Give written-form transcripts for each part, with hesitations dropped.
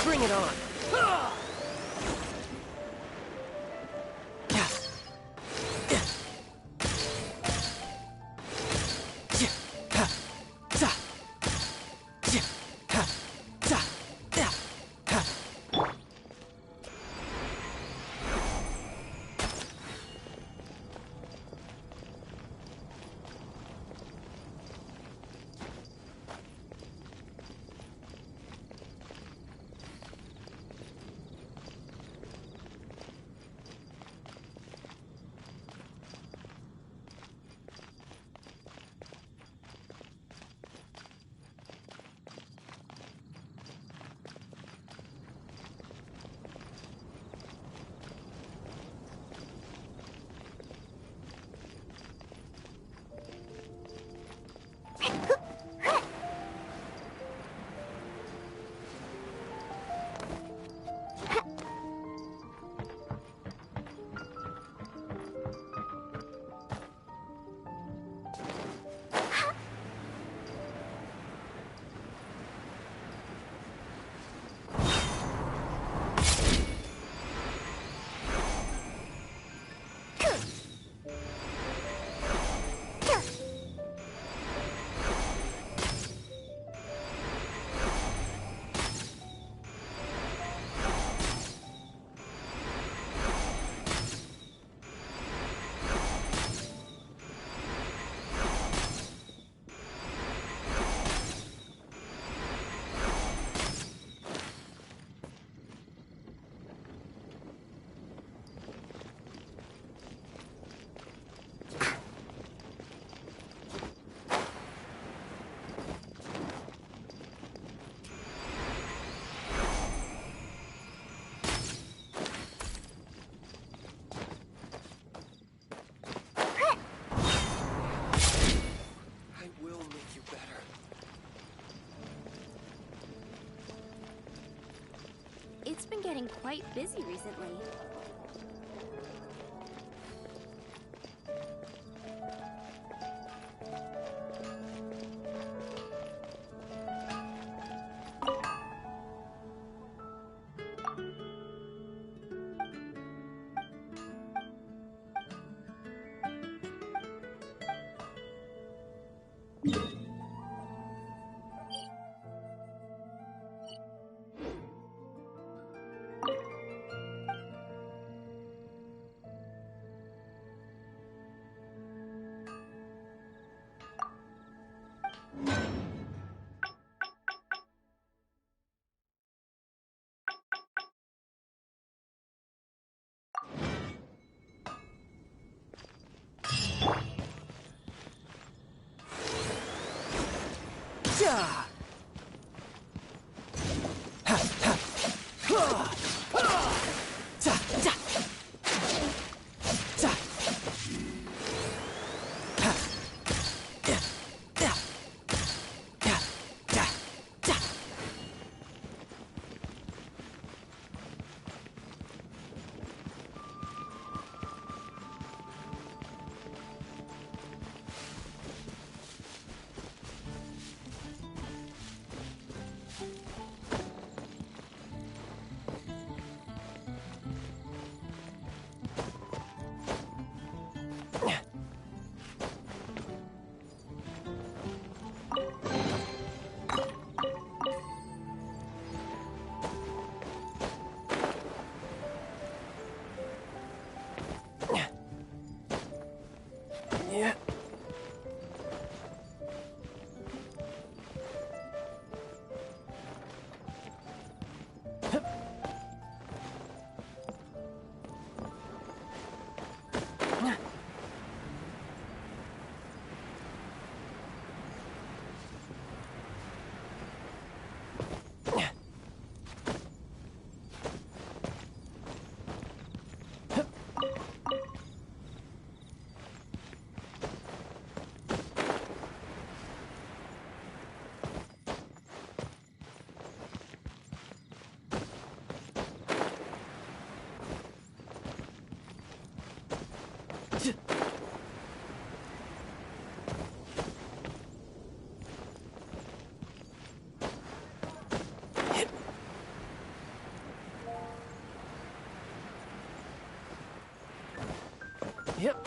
Bring it on. It's been getting quite busy recently. Yep. Yeah.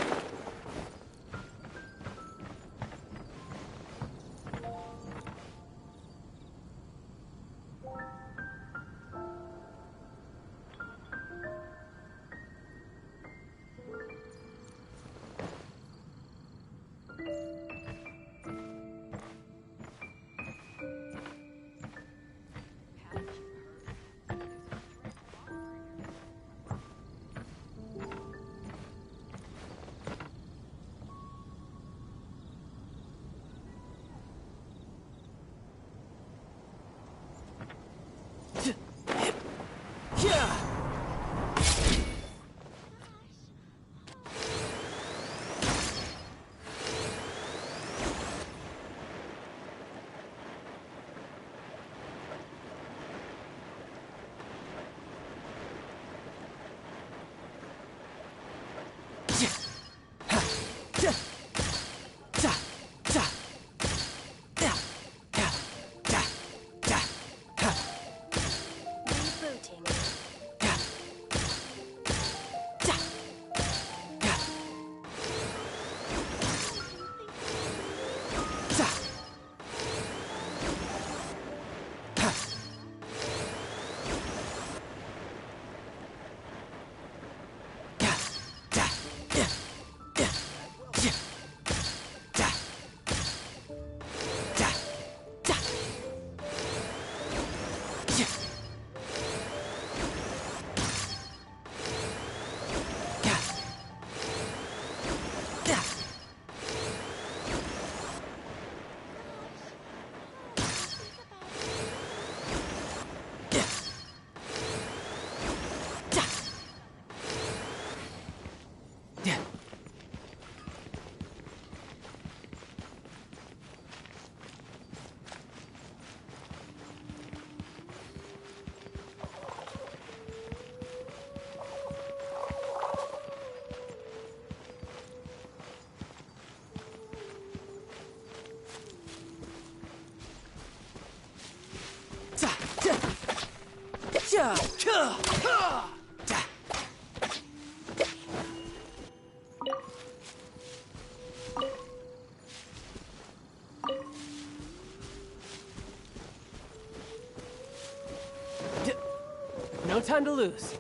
No time to lose.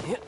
Yep.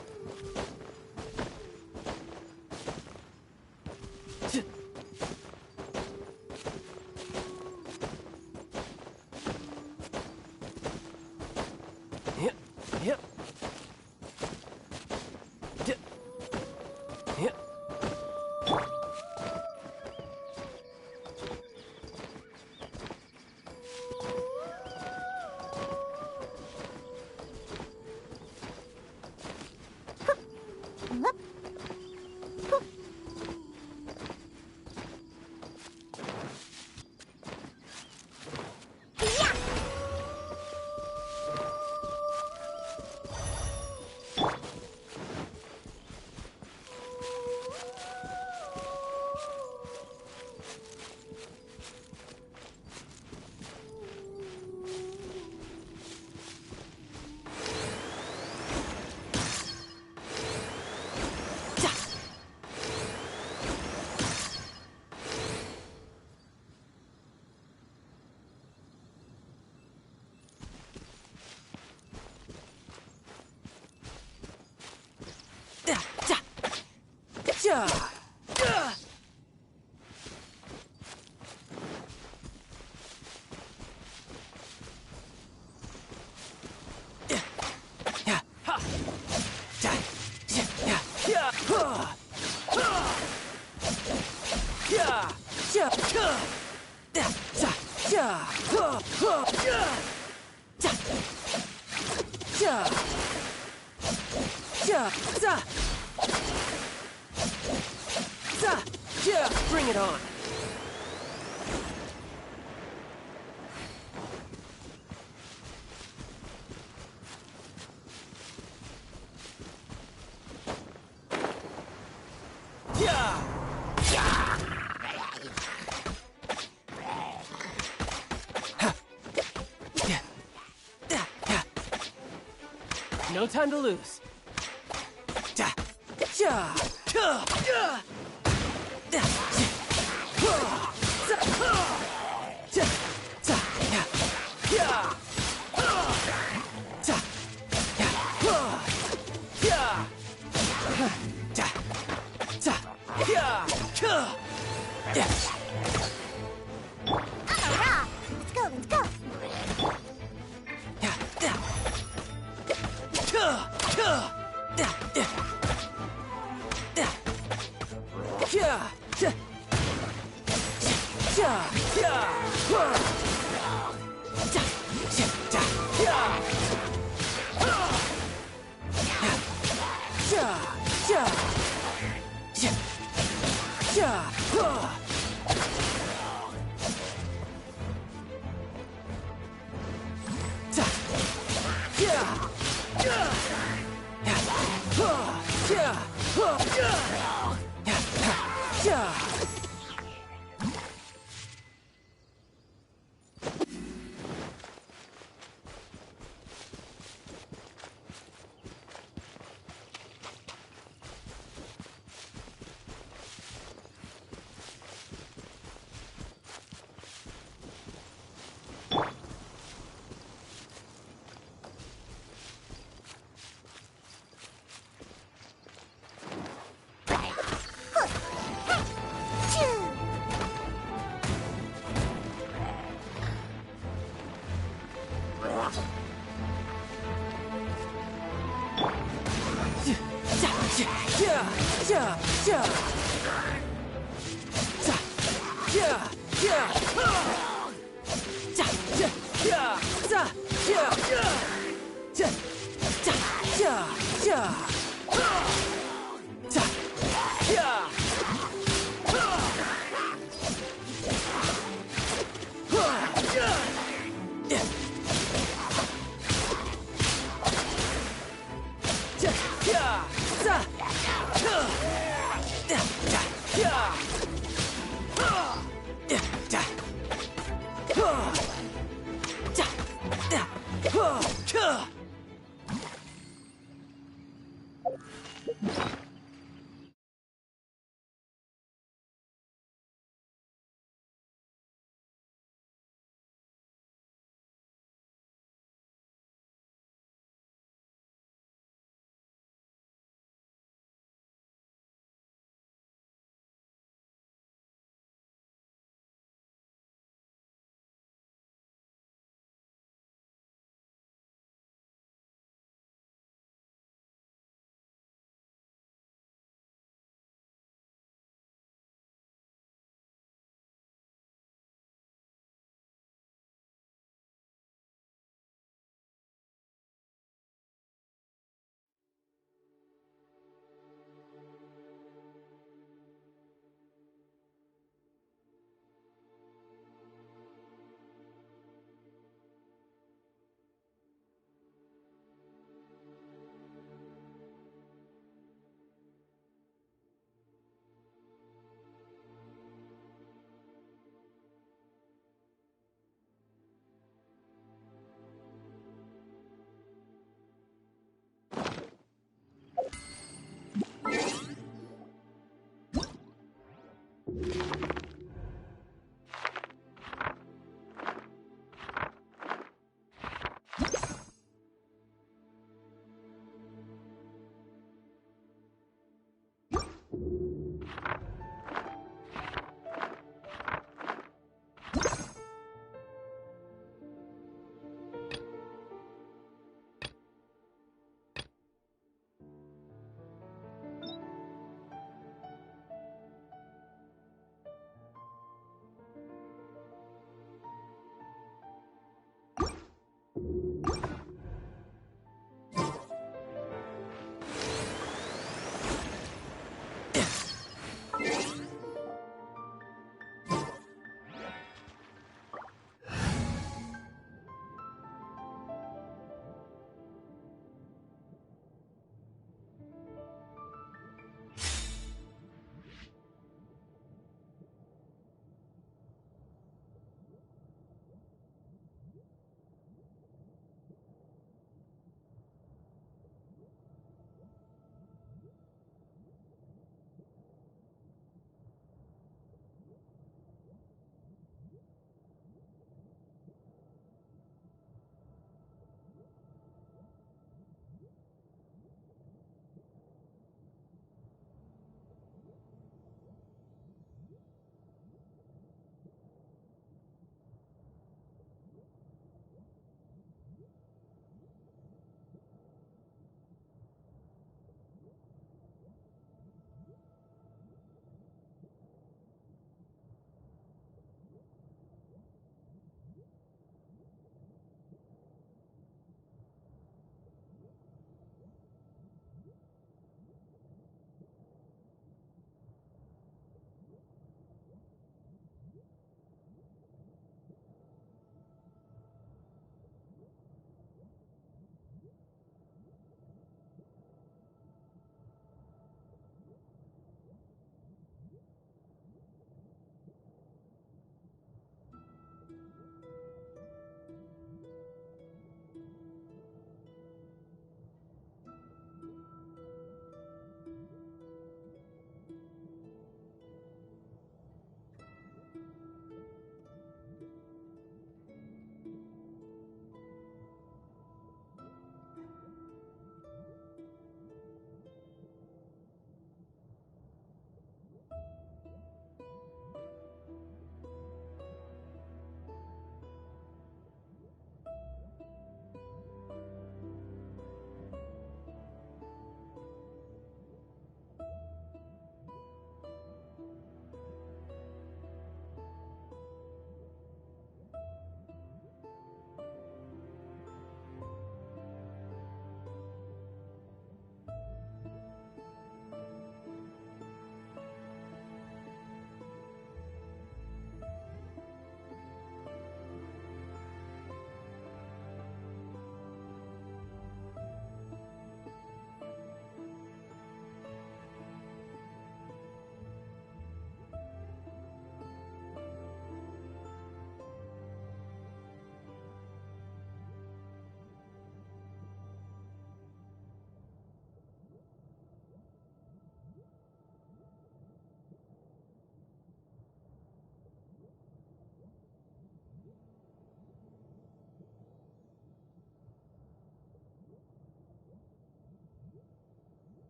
Bring it on. No time to lose. Hurrah! Let's go, let's go!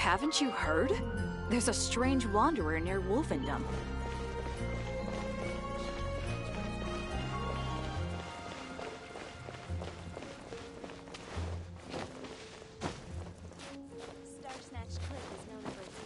Haven't you heard? There's a strange wanderer near Wolfendom. Star-Snatched Cliff is known for its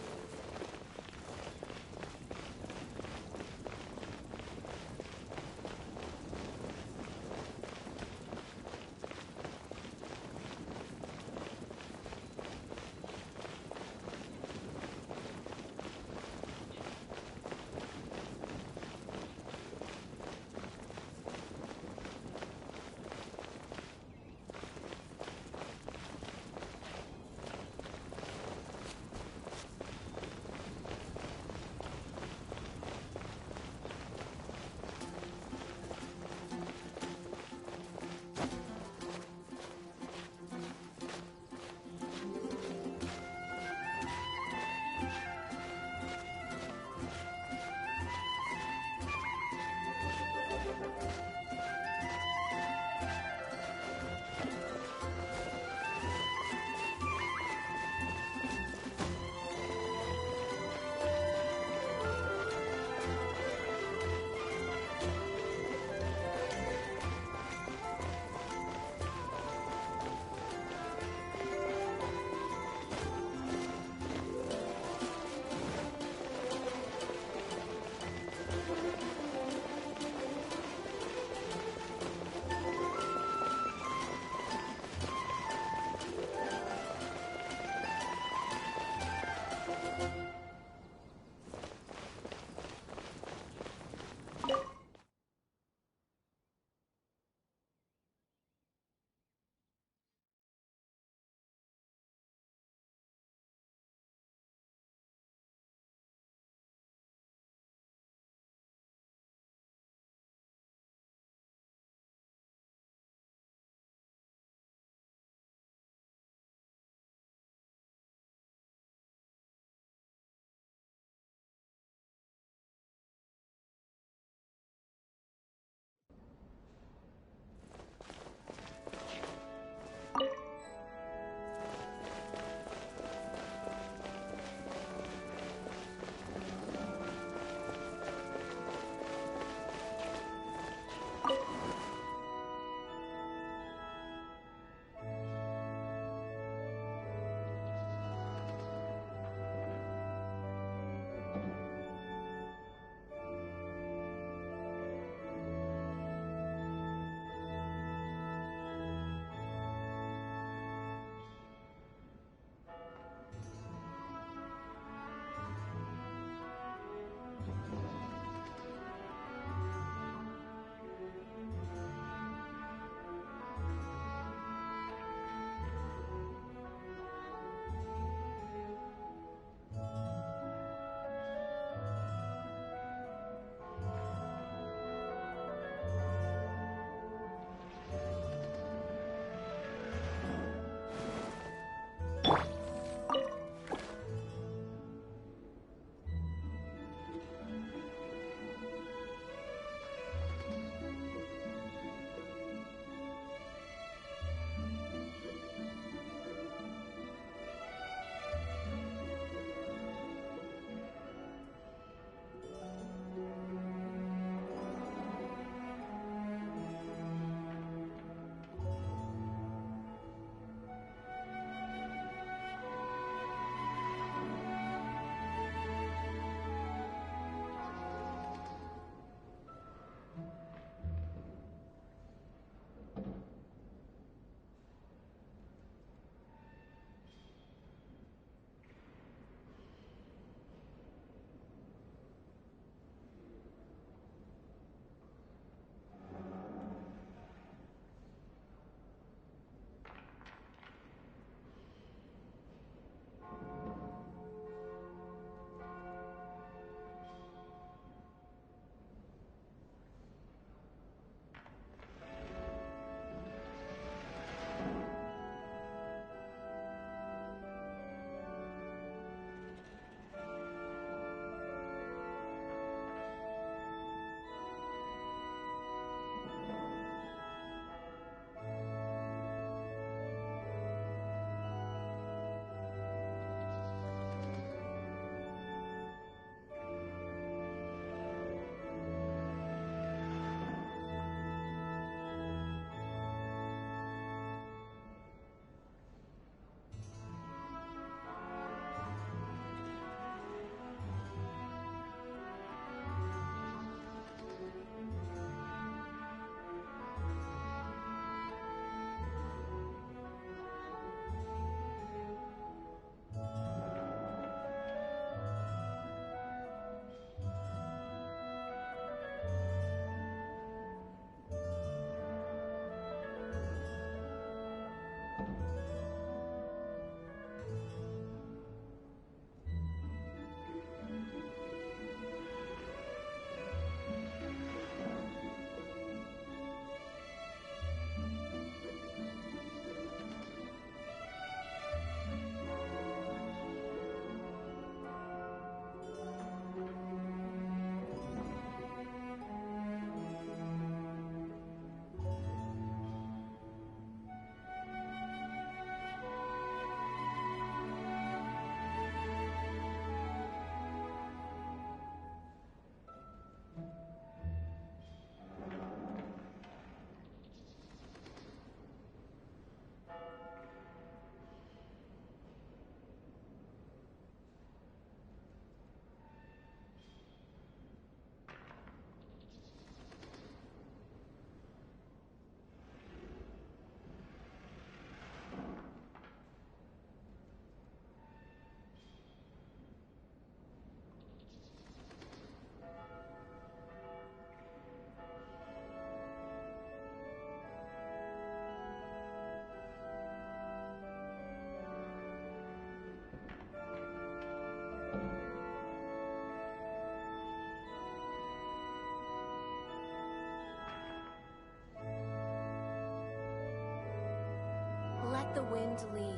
Let the wind lead.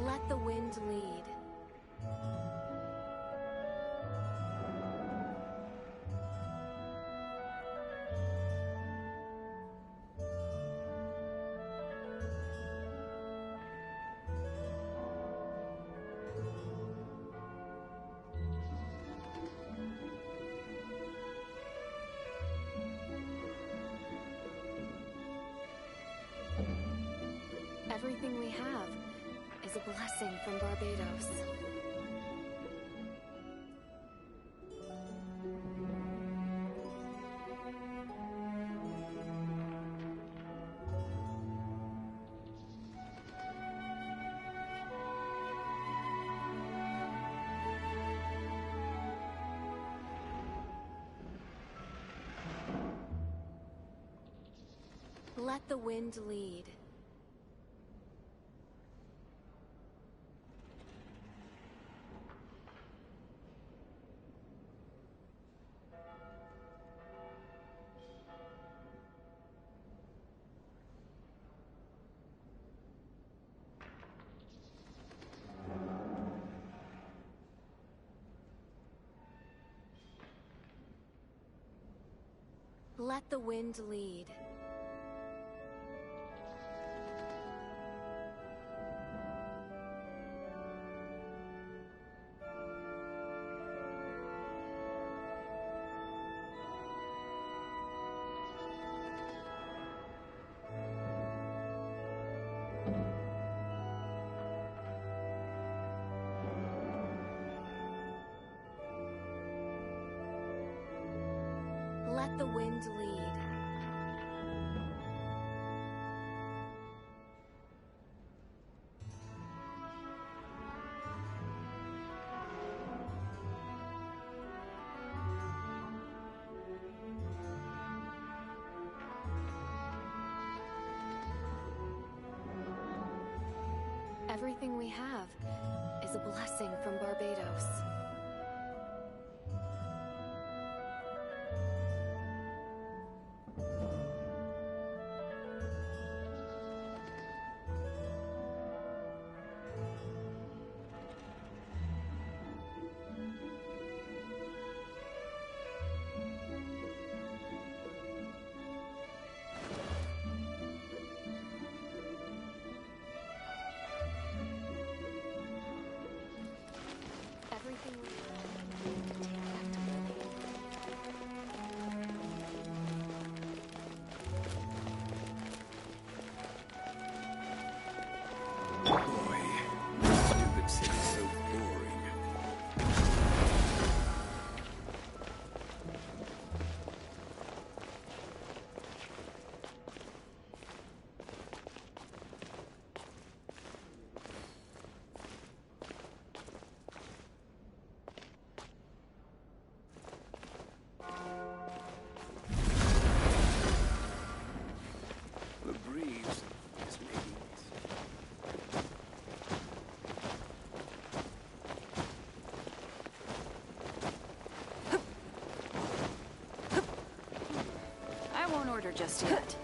Let the wind lead. Everything we have is a blessing from Barbados. Let the wind lead. Let the wind lead. Let the wind lead. Everything we have is a blessing from Barbados. Everything we have to take back to Boy, this stupid city's so boring. The breeze is making it. I won't order just yet.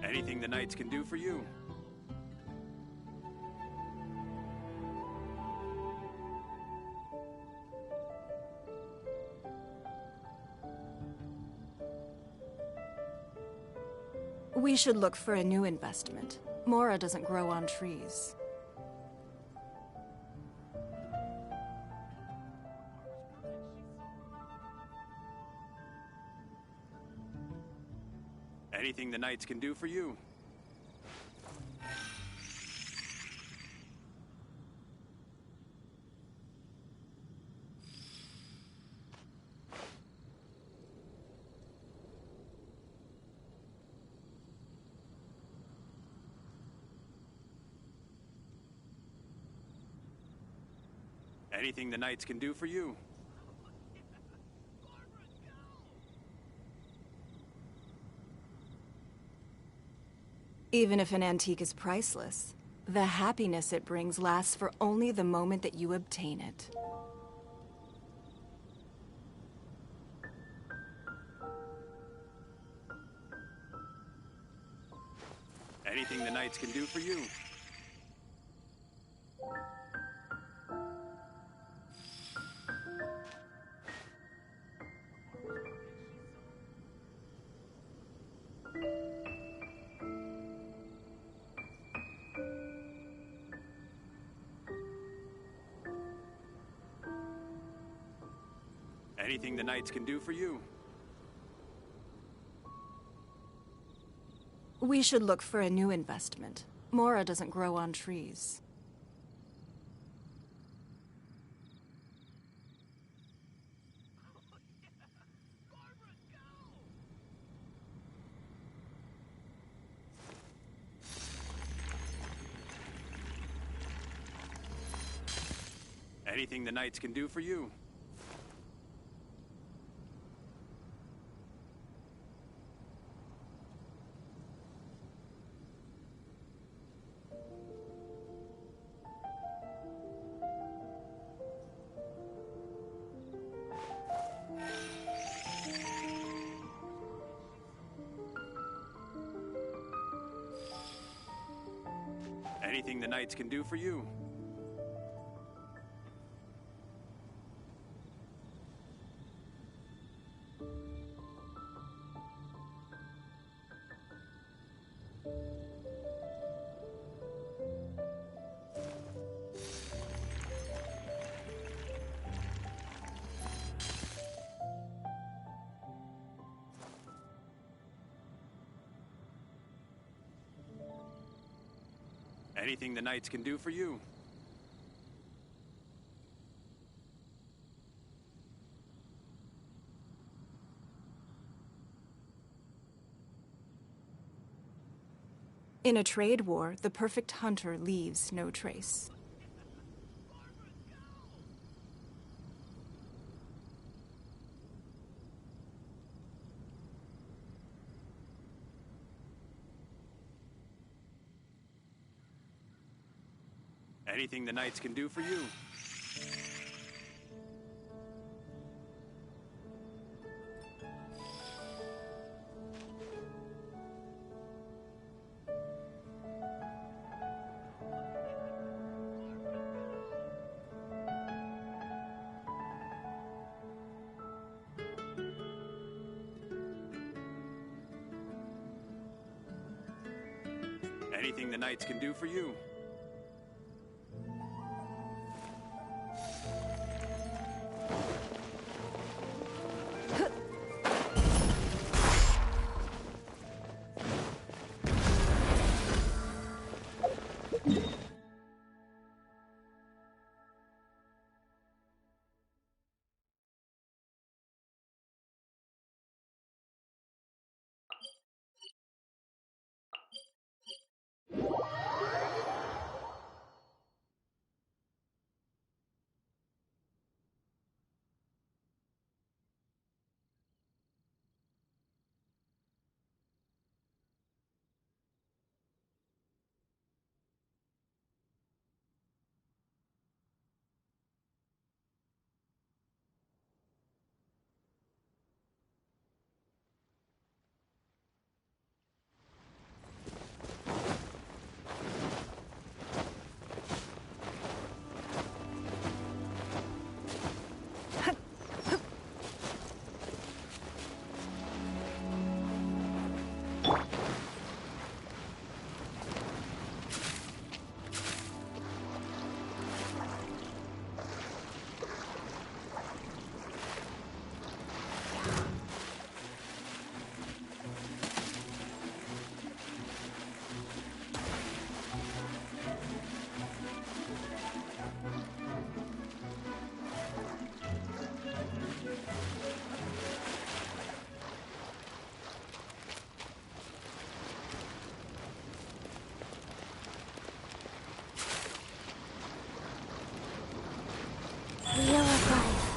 Anything the knights can do for you. We should look for a new investment. Mora doesn't grow on trees. Anything the knights can do for you. Anything the knights can do for you. Even if an antique is priceless, the happiness it brings lasts for only the moment that you obtain it. Anything the knights can do for you. Anything the knights can do for you. We should look for a new investment. Mora doesn't grow on trees. Anything the knights can do for you. Anything the knights can do for you. Anything the knights can do for you. In a trade war, the perfect hunter leaves no trace. Anything the knights can do for you. Anything the knights can do for you. Wheel of Life.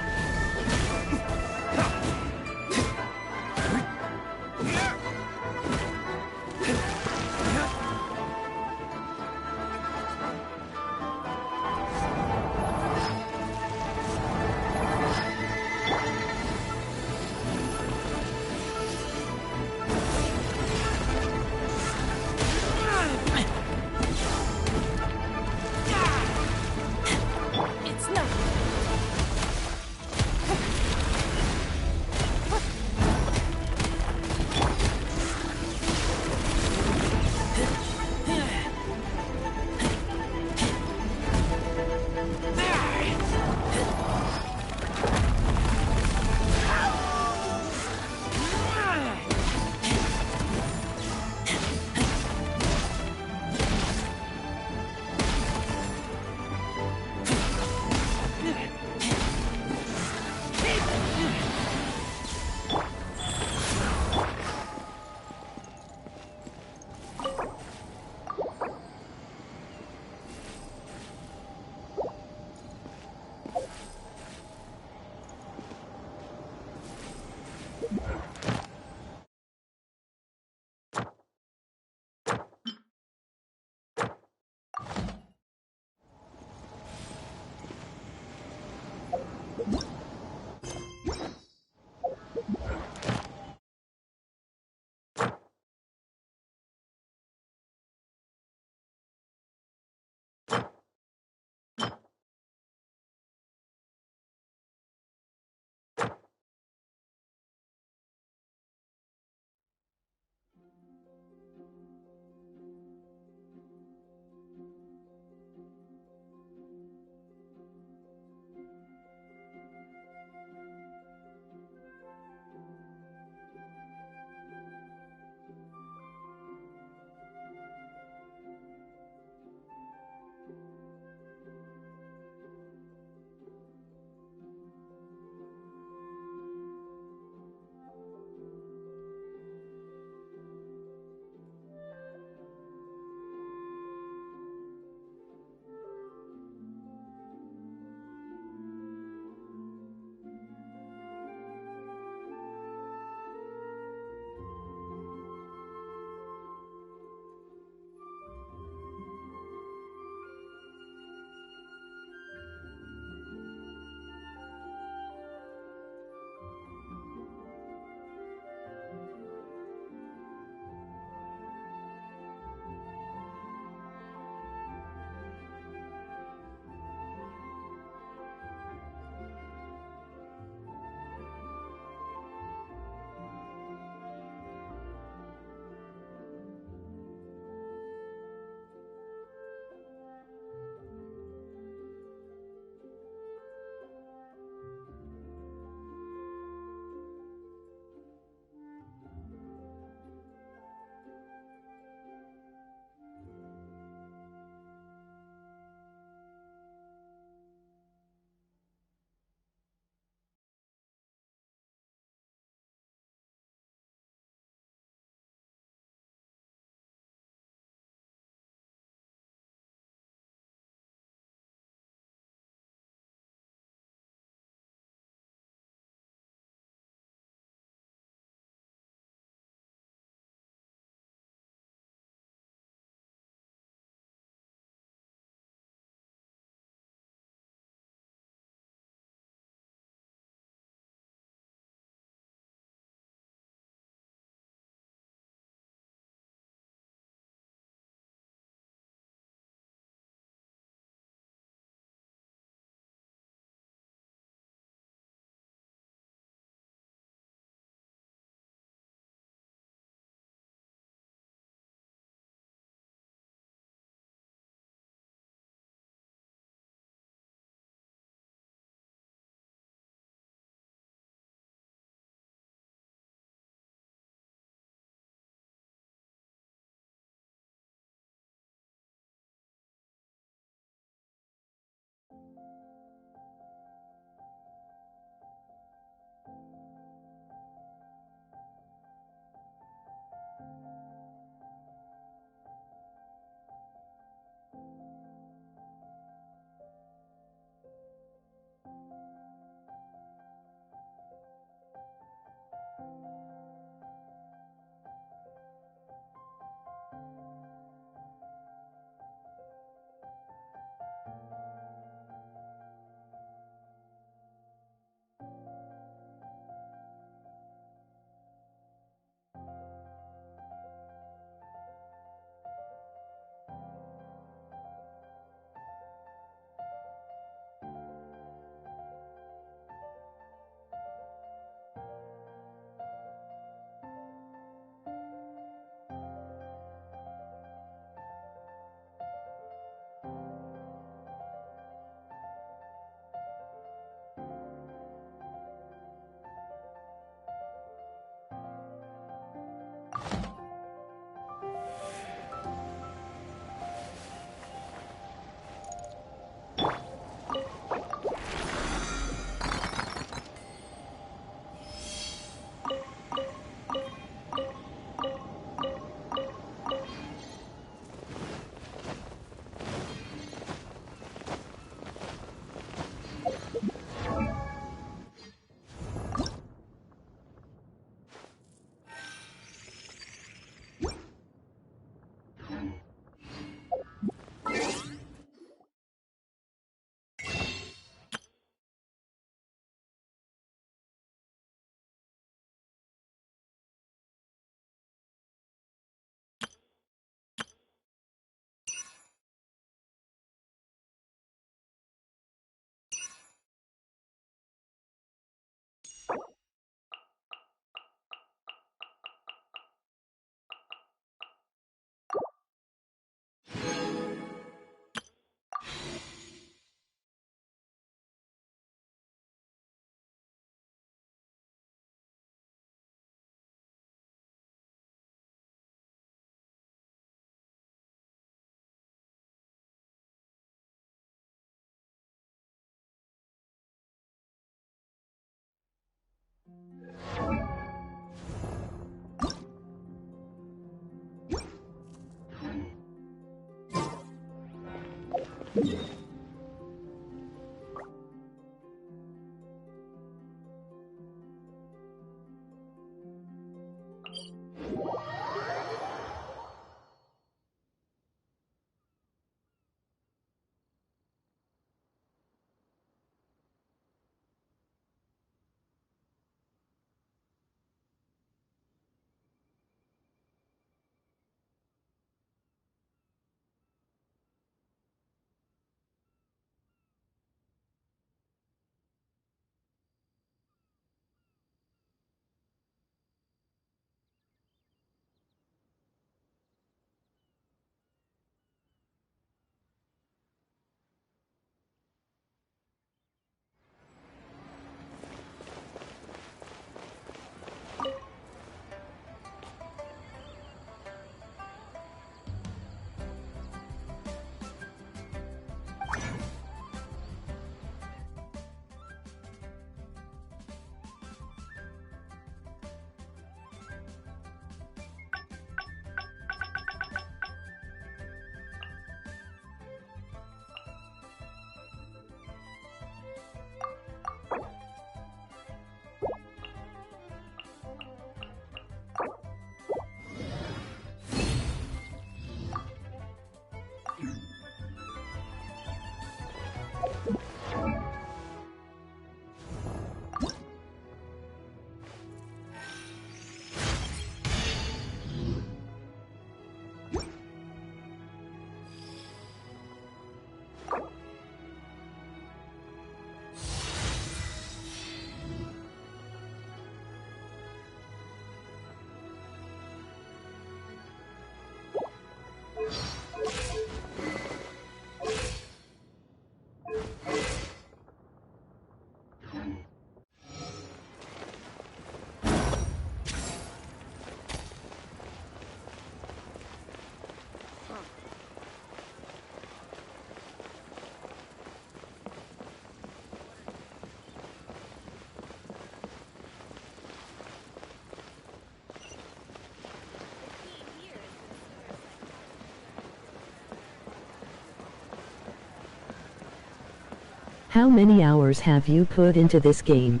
How many hours have you put into this game?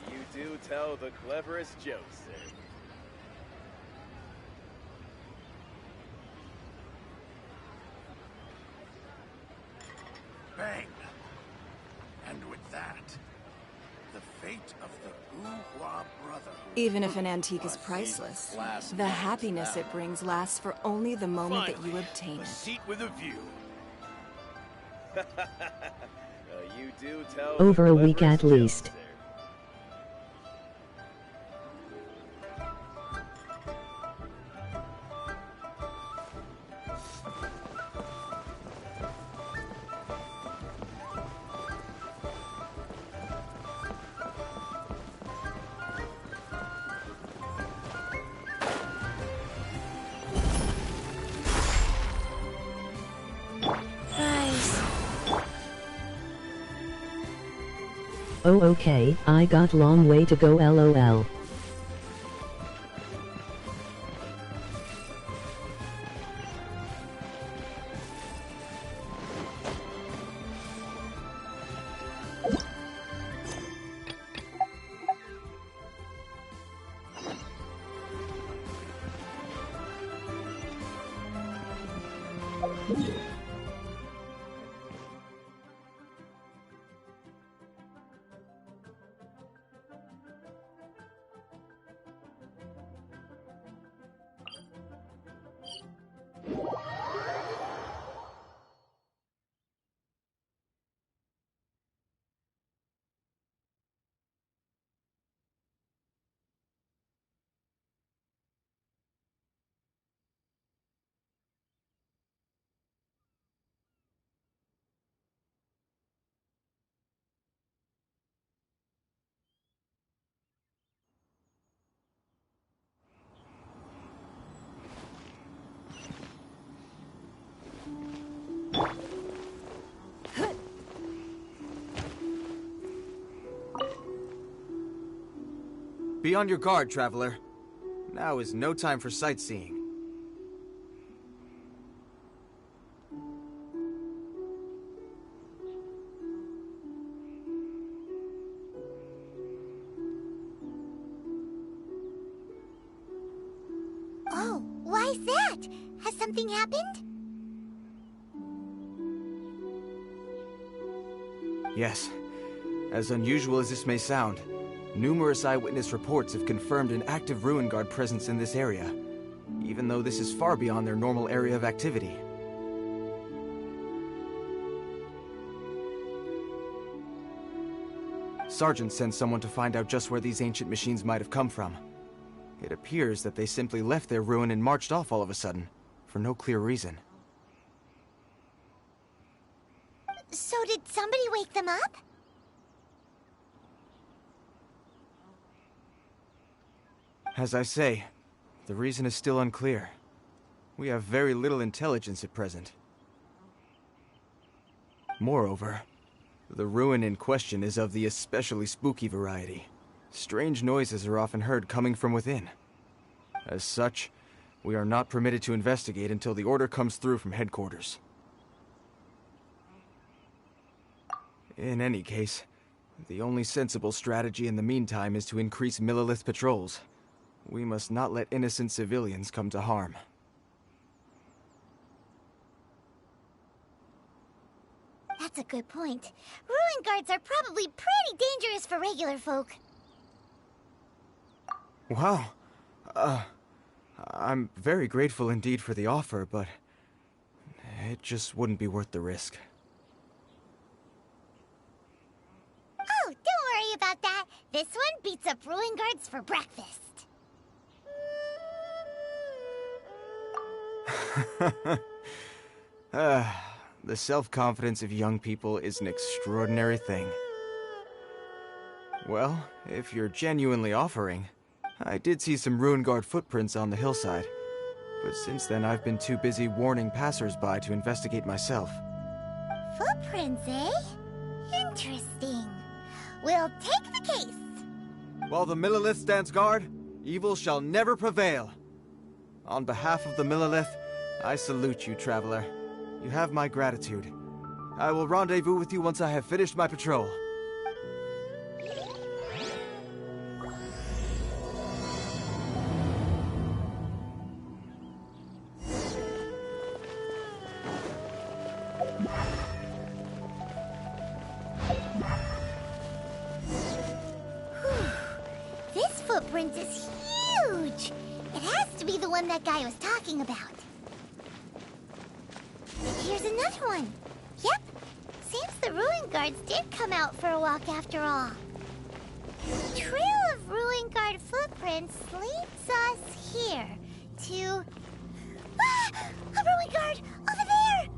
You do tell the cleverest jokes, sir. Bang! And with that, the fate of the Bourgeois Brotherhood. Even if an antique is priceless, the happiness it brings lasts for only the moment that you obtain A it. seat with a view. You do tell Over the a week cleverest at jokes, least. sir. Oh okay, I got long way to go lol. Be on your guard, traveler. Now is no time for sightseeing. something happened? Yes. As unusual as this may sound, numerous eyewitness reports have confirmed an active Ruin Guard presence in this area, even though this is far beyond their normal area of activity. Sergeant sent someone to find out just where these ancient machines might have come from. It appears that they simply left their ruin and marched off all of a sudden, for no clear reason. So did somebody wake them up? As I say, the reason is still unclear. We have very little intelligence at present. Moreover, the ruin in question is of the especially spooky variety. Strange noises are often heard coming from within. As such, we are not permitted to investigate until the order comes through from headquarters. In any case, the only sensible strategy in the meantime is to increase Millilith patrols. We must not let innocent civilians come to harm. That's a good point. Ruin guards are probably pretty dangerous for regular folk. Wow. I'm very grateful indeed for the offer, but it just wouldn't be worth the risk. Oh, don't worry about that. This one beats up ruin guards for breakfast. The self-confidence of young people is an extraordinary thing. Well, if you're genuinely offering, I did see some Ruin Guard footprints on the hillside, but since then I've been too busy warning passers-by to investigate myself. Footprints, eh? Interesting. We'll take the case. While the Millilith stands guard, evil shall never prevail. On behalf of the Millilith, I salute you, traveler. You have my gratitude. I will rendezvous with you once I have finished my patrol. This footprint is huge! It has to be the one that guy was talking about. Here's another one. Yep. Seems the Ruin Guards did come out for a walk after all. The trail of Ruin Guard footprints leads us here to... Ah! A Ruin Guard! Over there!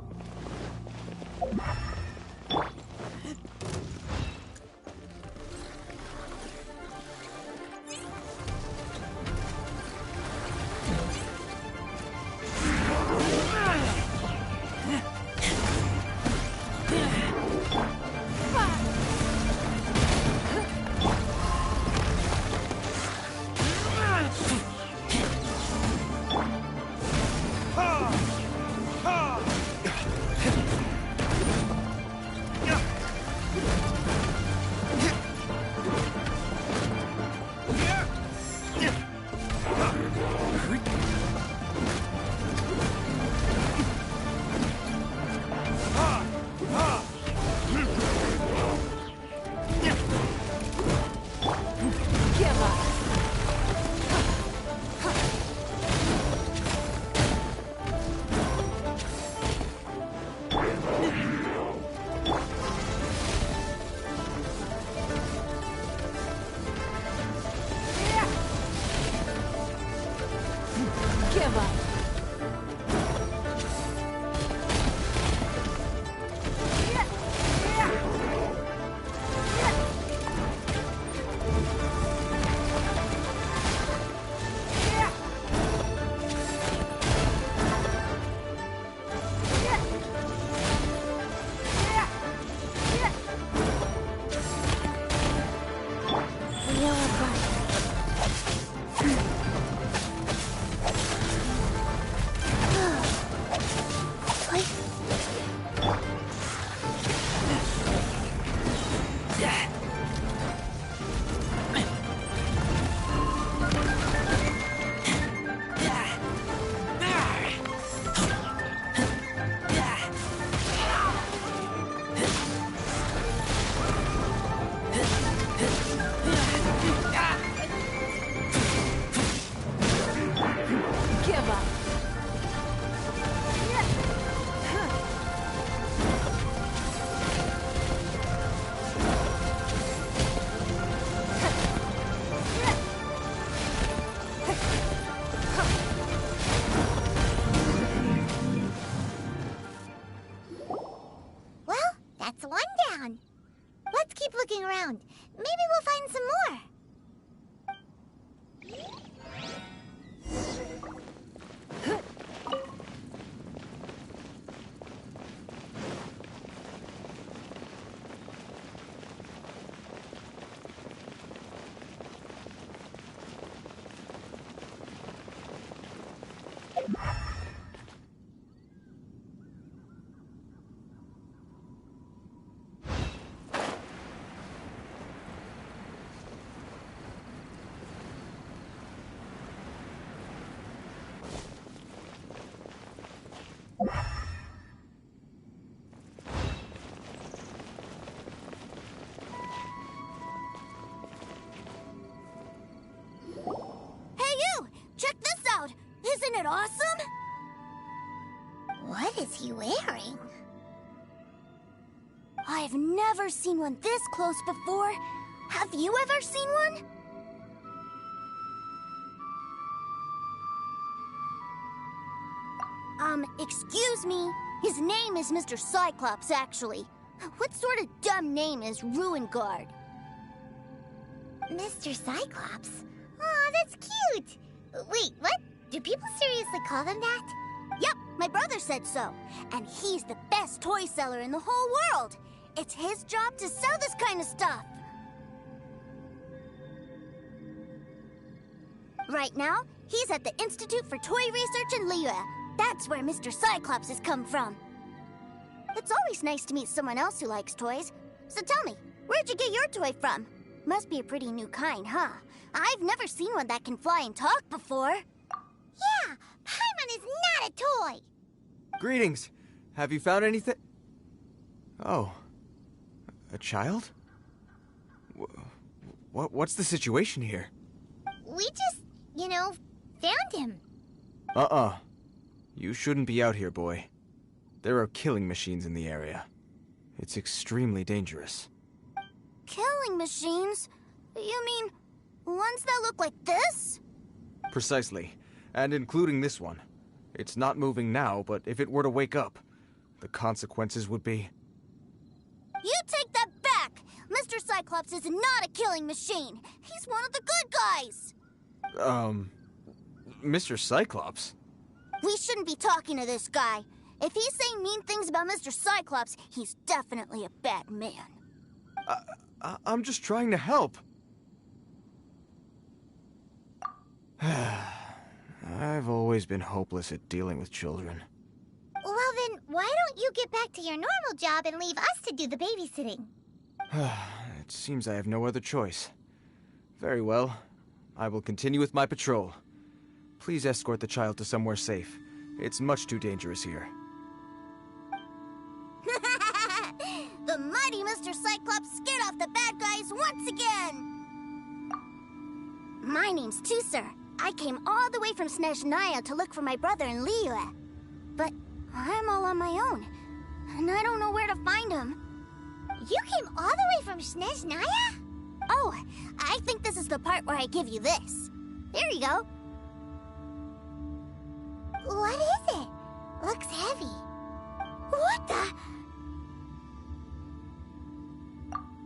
looking around. Maybe we'll find some more. Isn't it awesome? What is he wearing? I've never seen one this close before. Have you ever seen one? Excuse me. His name is Mr. Cyclops, actually. What sort of dumb name is Ruin Guard? Mr. Cyclops? Aw, that's cute! Wait, what? Do people seriously call them that? Yep, my brother said so. And he's the best toy seller in the whole world. It's his job to sell this kind of stuff. Right now, he's at the Institute for Toy Research in Liyue. That's where Mr. Cyclops has come from. It's always nice to meet someone else who likes toys. So tell me, where'd you get your toy from? Must be a pretty new kind, huh? I've never seen one that can fly and talk before. Yeah, Paimon is not a toy! Greetings! Have you found anything? Oh. A child? What's the situation here? We just, found him. You shouldn't be out here, boy. There are killing machines in the area. It's extremely dangerous. Killing machines? You mean ones that look like this? Precisely. And including this one. It's not moving now, but if it were to wake up, the consequences would be... You take that back! Mr. Cyclops is not a killing machine. He's one of the good guys. Mr. Cyclops? We shouldn't be talking to this guy. If he's saying mean things about Mr. Cyclops, he's definitely a bad man. I'm just trying to help. I've always been hopeless at dealing with children. Well then, why don't you get back to your normal job and leave us to do the babysitting? It seems I have no other choice. Very well. I will continue with my patrol. Please escort the child to somewhere safe. It's much too dangerous here. The mighty Mr. Cyclops scared off the bad guys once again! My name's Tusser. I came all the way from Snezhnaya to look for my brother in Liyue. But I'm all on my own, and I don't know where to find him. You came all the way from Snezhnaya? Oh, I think this is the part where I give you this. Here you go. What is it? Looks heavy. What the?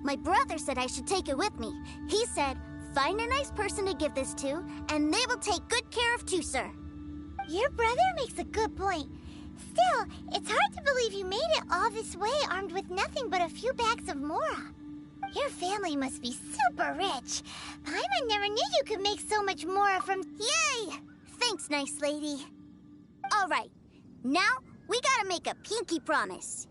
My brother said I should take it with me. He said, find a nice person to give this to, and they will take good care of Tusser. Your brother makes a good point. Still, it's hard to believe you made it all this way armed with nothing but a few bags of Mora. Your family must be super rich. Paimon never knew you could make so much Mora from... Yay! Thanks, nice lady. All right, now we gotta make a pinky promise.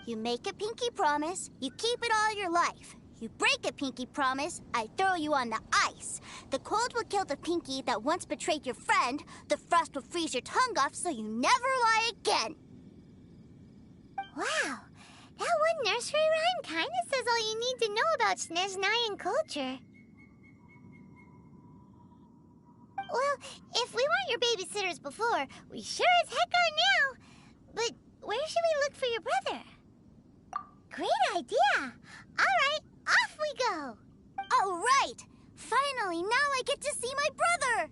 You make a pinky promise, you keep it all your life. You break a pinky promise, I throw you on the ice. The cold will kill the pinky that once betrayed your friend. The frost will freeze your tongue off so you never lie again. Wow, that one nursery rhyme kinda says all you need to know about Snezhnayan culture. Well, if we weren't your babysitters before, we sure as heck are now. But where should we look for your brother? Great idea. All right, off we go. All right. Finally, now I get to see my brother.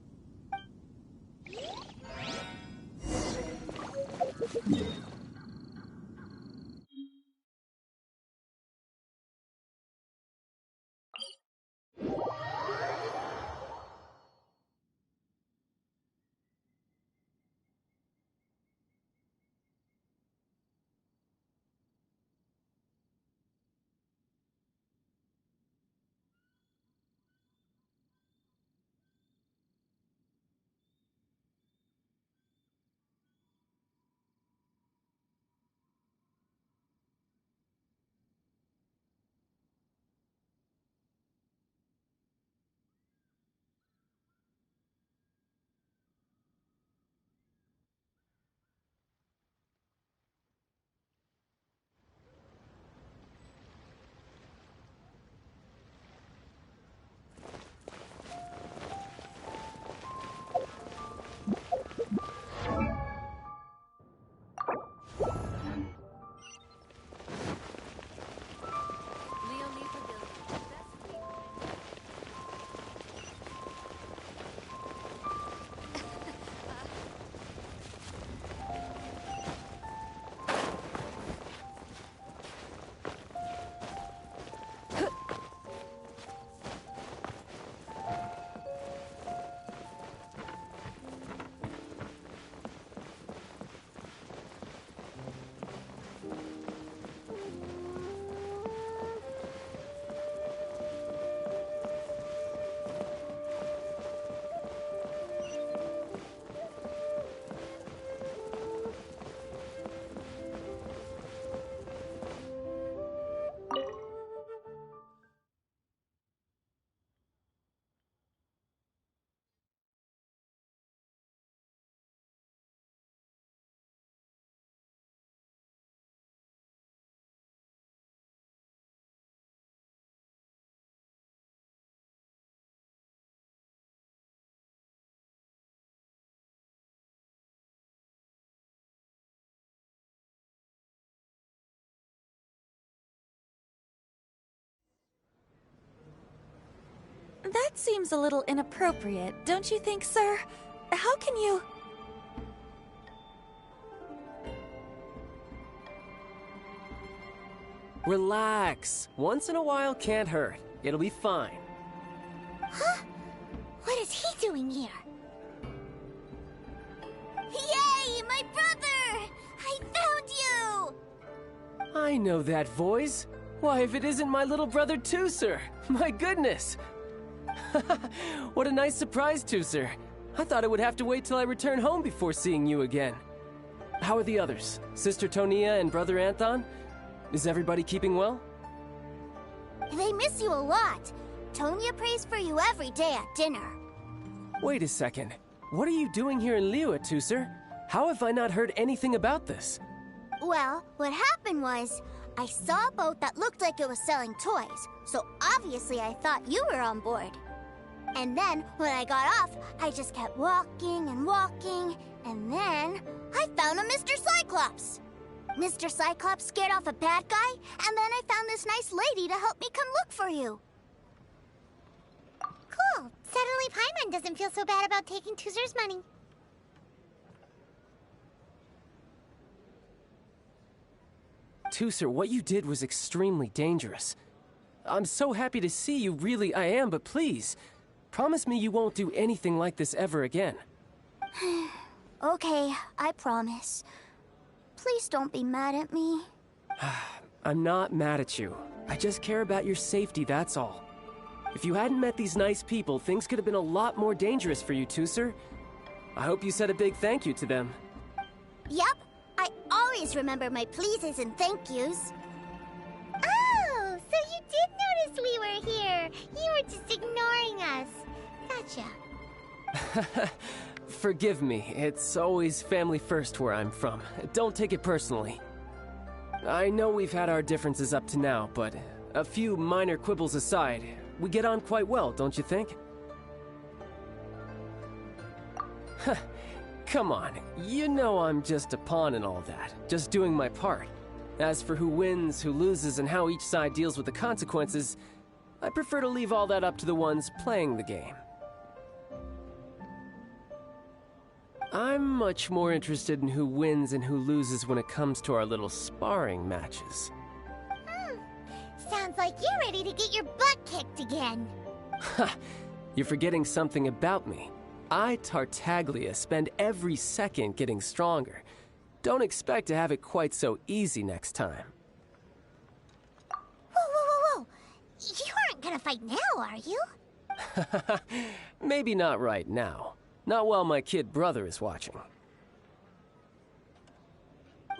That seems a little inappropriate, don't you think, sir? How can you... Relax. Once in a while can't hurt. It'll be fine. Huh? What is he doing here? Yay, my brother! I found you! I know that voice. Why, if it isn't my little brother Tooser! My goodness! What a nice surprise, Tooser. I thought I would have to wait till I return home before seeing you again. How are the others? Sister Tonia and Brother Anthon? Is everybody keeping well? They miss you a lot. Tonya prays for you every day at dinner. Wait a second. What are you doing here in Liyue, Tooser? How have I not heard anything about this? Well, what happened was, I saw a boat that looked like it was selling toys, so obviously I thought you were on board. And then, when I got off, I just kept walking and walking, and then I found a Mr. Cyclops. Mr. Cyclops scared off a bad guy, and then I found this nice lady to help me come look for you. Cool. Suddenly Paimon doesn't feel so bad about taking Tooser's money. Tooser, what you did was extremely dangerous. I'm so happy to see you, really I am, but please, promise me you won't do anything like this ever again. Okay, I promise. Please don't be mad at me. I'm not mad at you. I just care about your safety, that's all. If you hadn't met these nice people, things could have been a lot more dangerous for you, Tooser. I hope you said a big thank you to them. Yep, I always remember my pleases and thank yous. Oh, so you did notice we were here. You were just ignoring us. Gotcha. Forgive me, it's always family first where I'm from. Don't take it personally. I know we've had our differences up to now, but a few minor quibbles aside, we get on quite well, don't you think? Come on, you know I'm just a pawn and all that, just doing my part. As for who wins, who loses, and how each side deals with the consequences, I prefer to leave all that up to the ones playing the game. I'm much more interested in who wins and who loses when it comes to our little sparring matches. Sounds like you're ready to get your butt kicked again. Ha! You're forgetting something about me. I, Tartaglia, spend every second getting stronger. Don't expect to have it quite so easy next time. Whoa. You aren't gonna fight now, are you? Maybe not right now. Not while my kid brother is watching.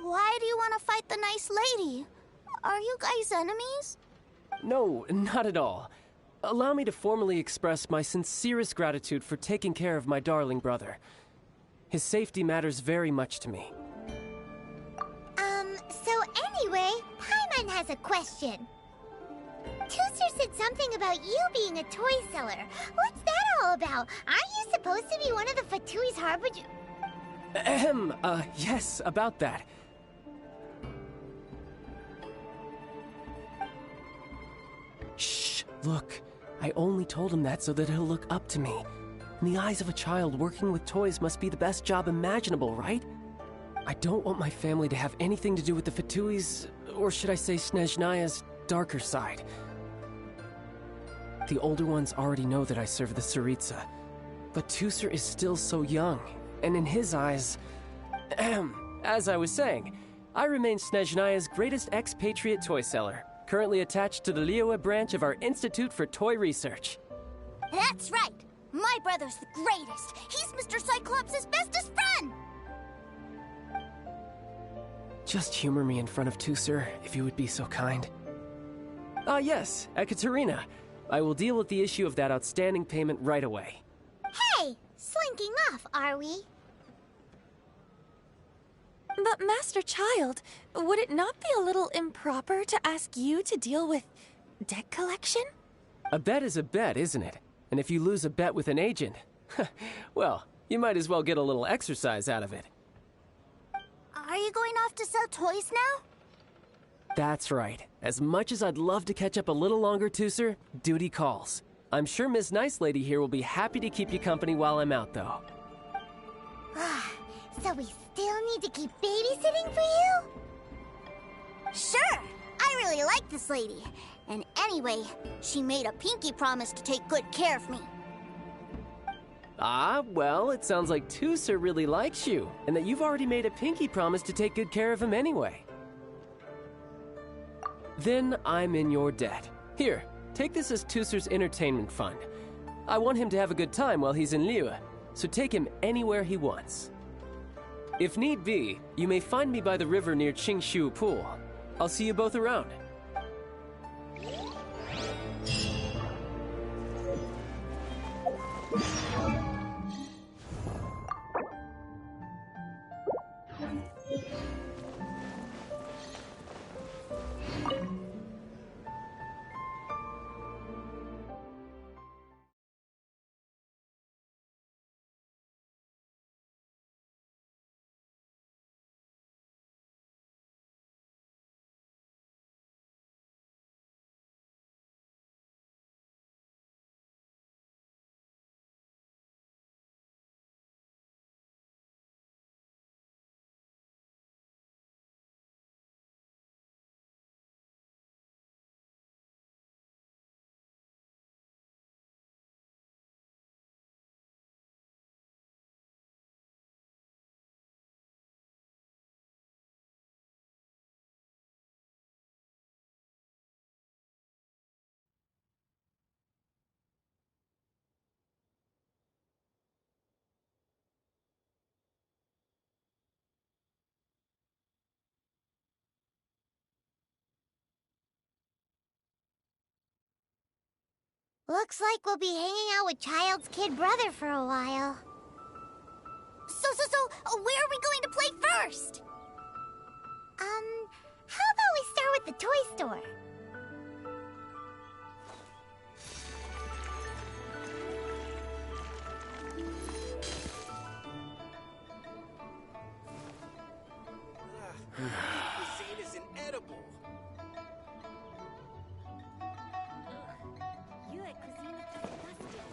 Why do you want to fight the nice lady? Are you guys enemies? No, not at all. Allow me to formally express my sincerest gratitude for taking care of my darling brother. His safety matters very much to me. So anyway, Paimon has a question. Tooser said something about you being a toy seller. What's that all about? Aren't you supposed to be one of the Fatui's harbinger? Yes, about that. Shh, look. I only told him that so that he'll look up to me. In the eyes of a child, working with toys must be the best job imaginable, right? I don't want my family to have anything to do with the Fatui's, or should I say Snezhnaya's, darker side. The older ones already know that I serve the Tsaritsa, but Tooser is still so young, and in his eyes... As I was saying, I remain Snezhnaya's greatest expatriate toy seller, currently attached to the Liyue branch of our Institute for Toy Research. That's right! My brother's the greatest! He's Mr. Cyclops' bestest friend! Just humor me in front of Tooser, if you would be so kind. Ah yes, Ekaterina. I will deal with the issue of that outstanding payment right away. Hey, slinking off, are we? But Master Child, would it not be a little improper to ask you to deal with debt collection? A bet is a bet, isn't it? And if you lose a bet with an agent, well, you might as well get a little exercise out of it. Are you going off to sell toys now? That's right. As much as I'd love to catch up a little longer, Tooser, duty calls. I'm sure Miss Nice Lady here will be happy to keep you company while I'm out, though. So we still need to keep babysitting for you? Sure! I really like this lady. And anyway, she made a pinky promise to take good care of me. Ah, well, it sounds like Tooser really likes you, and that you've already made a pinky promise to take good care of him anyway. Then I'm in your debt. Here, take this as Tooser's entertainment fund. I want him to have a good time while he's in Liyue, so take him anywhere he wants. If need be, you may find me by the river near Qingshu Pool. I'll see you both around. Looks like we'll be hanging out with Child's kid brother for a while. So, where are we going to play first? How about we start with the toy store? Cuisine is inedible. You at cuisine is disgusting.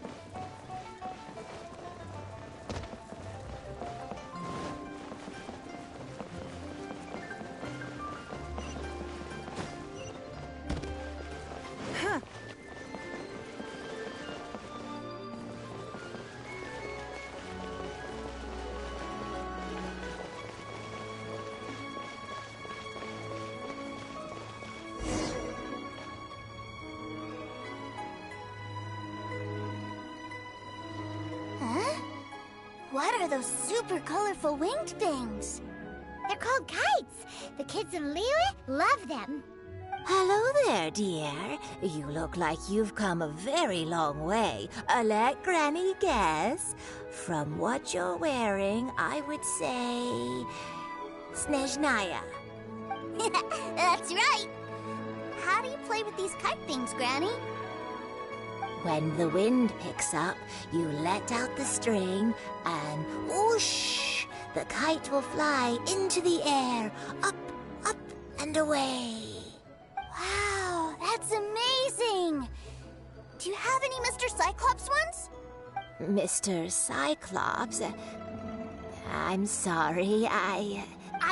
What are those super colorful winged things? They're called kites. The kids in Liyue love them. Hello there, dear. You look like you've come a very long way. Let Granny guess. From what you're wearing, I would say... Snezhnaya. That's right. How do you play with these kite things, Granny? When the wind picks up, you let out the string, and whoosh! The kite will fly into the air, up, up, and away. Wow, that's amazing! Do you have any Mr. Cyclops ones? Mr. Cyclops? I'm sorry, I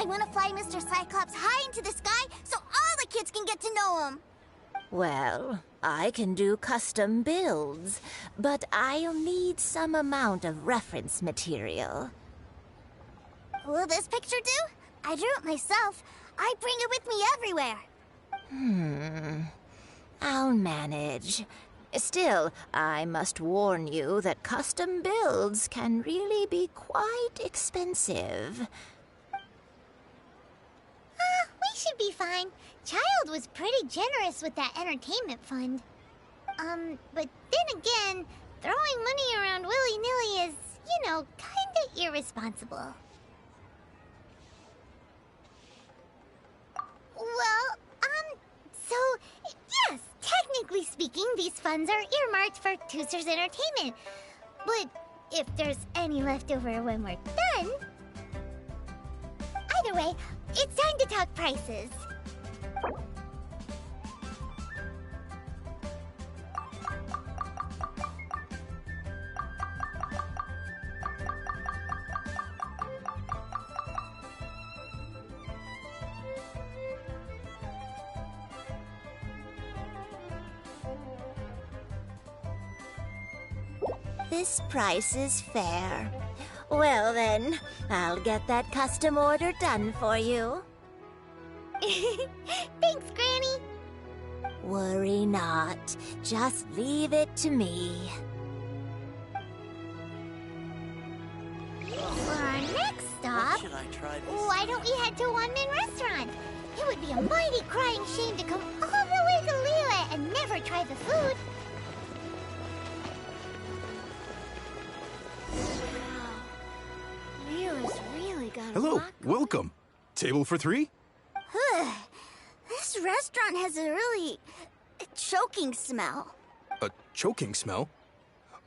want to fly Mr. Cyclops high into the sky so all the kids can get to know him. Well, I can do custom builds, but I'll need some amount of reference material. Will this picture do? I drew it myself. I bring it with me everywhere. I'll manage. Still, I must warn you that custom builds can really be quite expensive. We should be fine. Child was pretty generous with that entertainment fund. But then again, throwing money around willy-nilly is, kinda irresponsible. Well, so, yes, technically speaking, these funds are earmarked for Tooser's entertainment. But if there's any left over when we're done... Either way, it's time to talk prices. this price is fair. Well then, I'll get that custom order done for you. Thanks, Granny. Worry not. Just leave it to me. For our next stop, Should I try this? why don't we head to One Man Restaurant? It would be a mighty crying shame to come all the way to Liyue and never try the food. Wow. Liyue's really got a Hello, lot going. welcome. Table for 3? This restaurant has a really choking smell. A choking smell?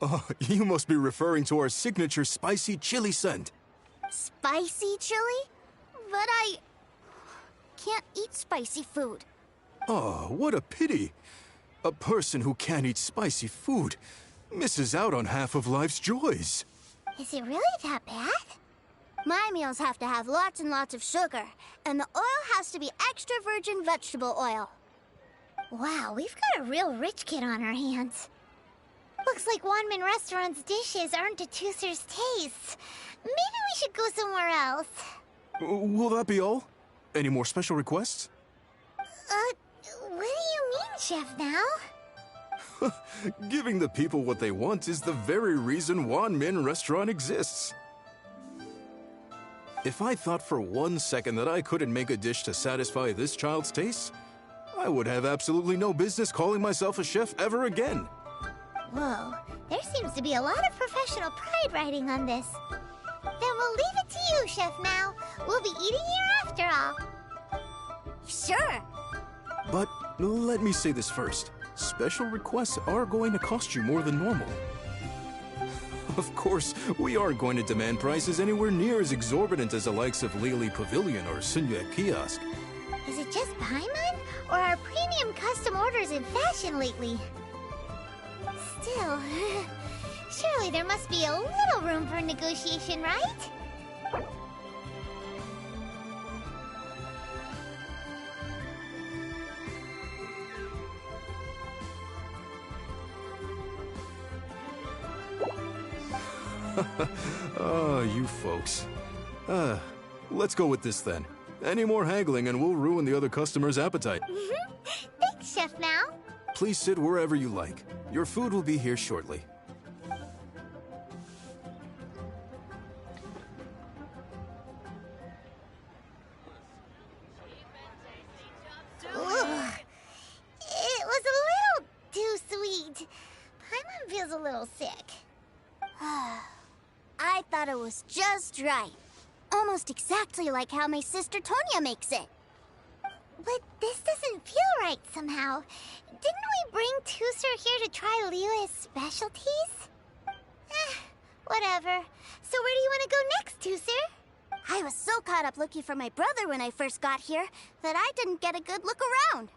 Oh, you must be referring to our signature spicy chili scent. Spicy chili? But I can't eat spicy food. Oh, what a pity. A person who can't eat spicy food misses out on half of life's joys. Is it really that bad? My meals have to have lots and lots of sugar, and the oil has to be extra virgin vegetable oil. Wow, we've got a real rich kid on our hands. Looks like One Man Restaurant's dishes aren't to Tooser's tastes. Maybe we should go somewhere else. Will that be all? Any more special requests? What do you mean, Chef Now? Giving the people what they want is the very reason Wan Min Restaurant exists. If I thought for 1 second that I couldn't make a dish to satisfy this child's tastes, I would have absolutely no business calling myself a chef ever again. Whoa, there seems to be a lot of professional pride riding on this. Then we'll leave it to you, Chef Mao. We'll be eating here after all. Sure. But let me say this first. Special requests are going to cost you more than normal. Of course, we aren't going to demand prices anywhere near as exorbitant as the likes of Lily Pavilion or Sunya Kiosk. Is it just Paimon, or are premium custom orders in fashion lately? Still, surely there must be a little room for negotiation, right? Ah, you folks. Let's go with this then. Any more haggling and we'll ruin the other customer's appetite. Thanks, Chef Mao. Please sit wherever you like. Your food will be here shortly. Ugh. It was a little too sweet. Paimon feels a little sick. I thought it was just right. Almost exactly like how my sister Tonya makes it. But this doesn't feel right somehow. Didn't we bring Tooser here to try Liyue's specialties? Whatever. So where do you want to go next, Tooser? I was so caught up looking for my brother when I first got here that I didn't get a good look around.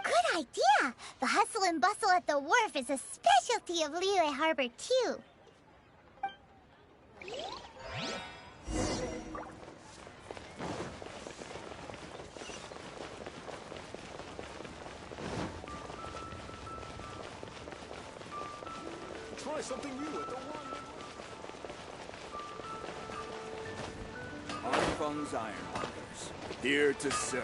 Good idea! The hustle and bustle at the wharf is a specialty of Liyue Harbor, too. Try something new at the Arfung's Ironmongers, here to serve.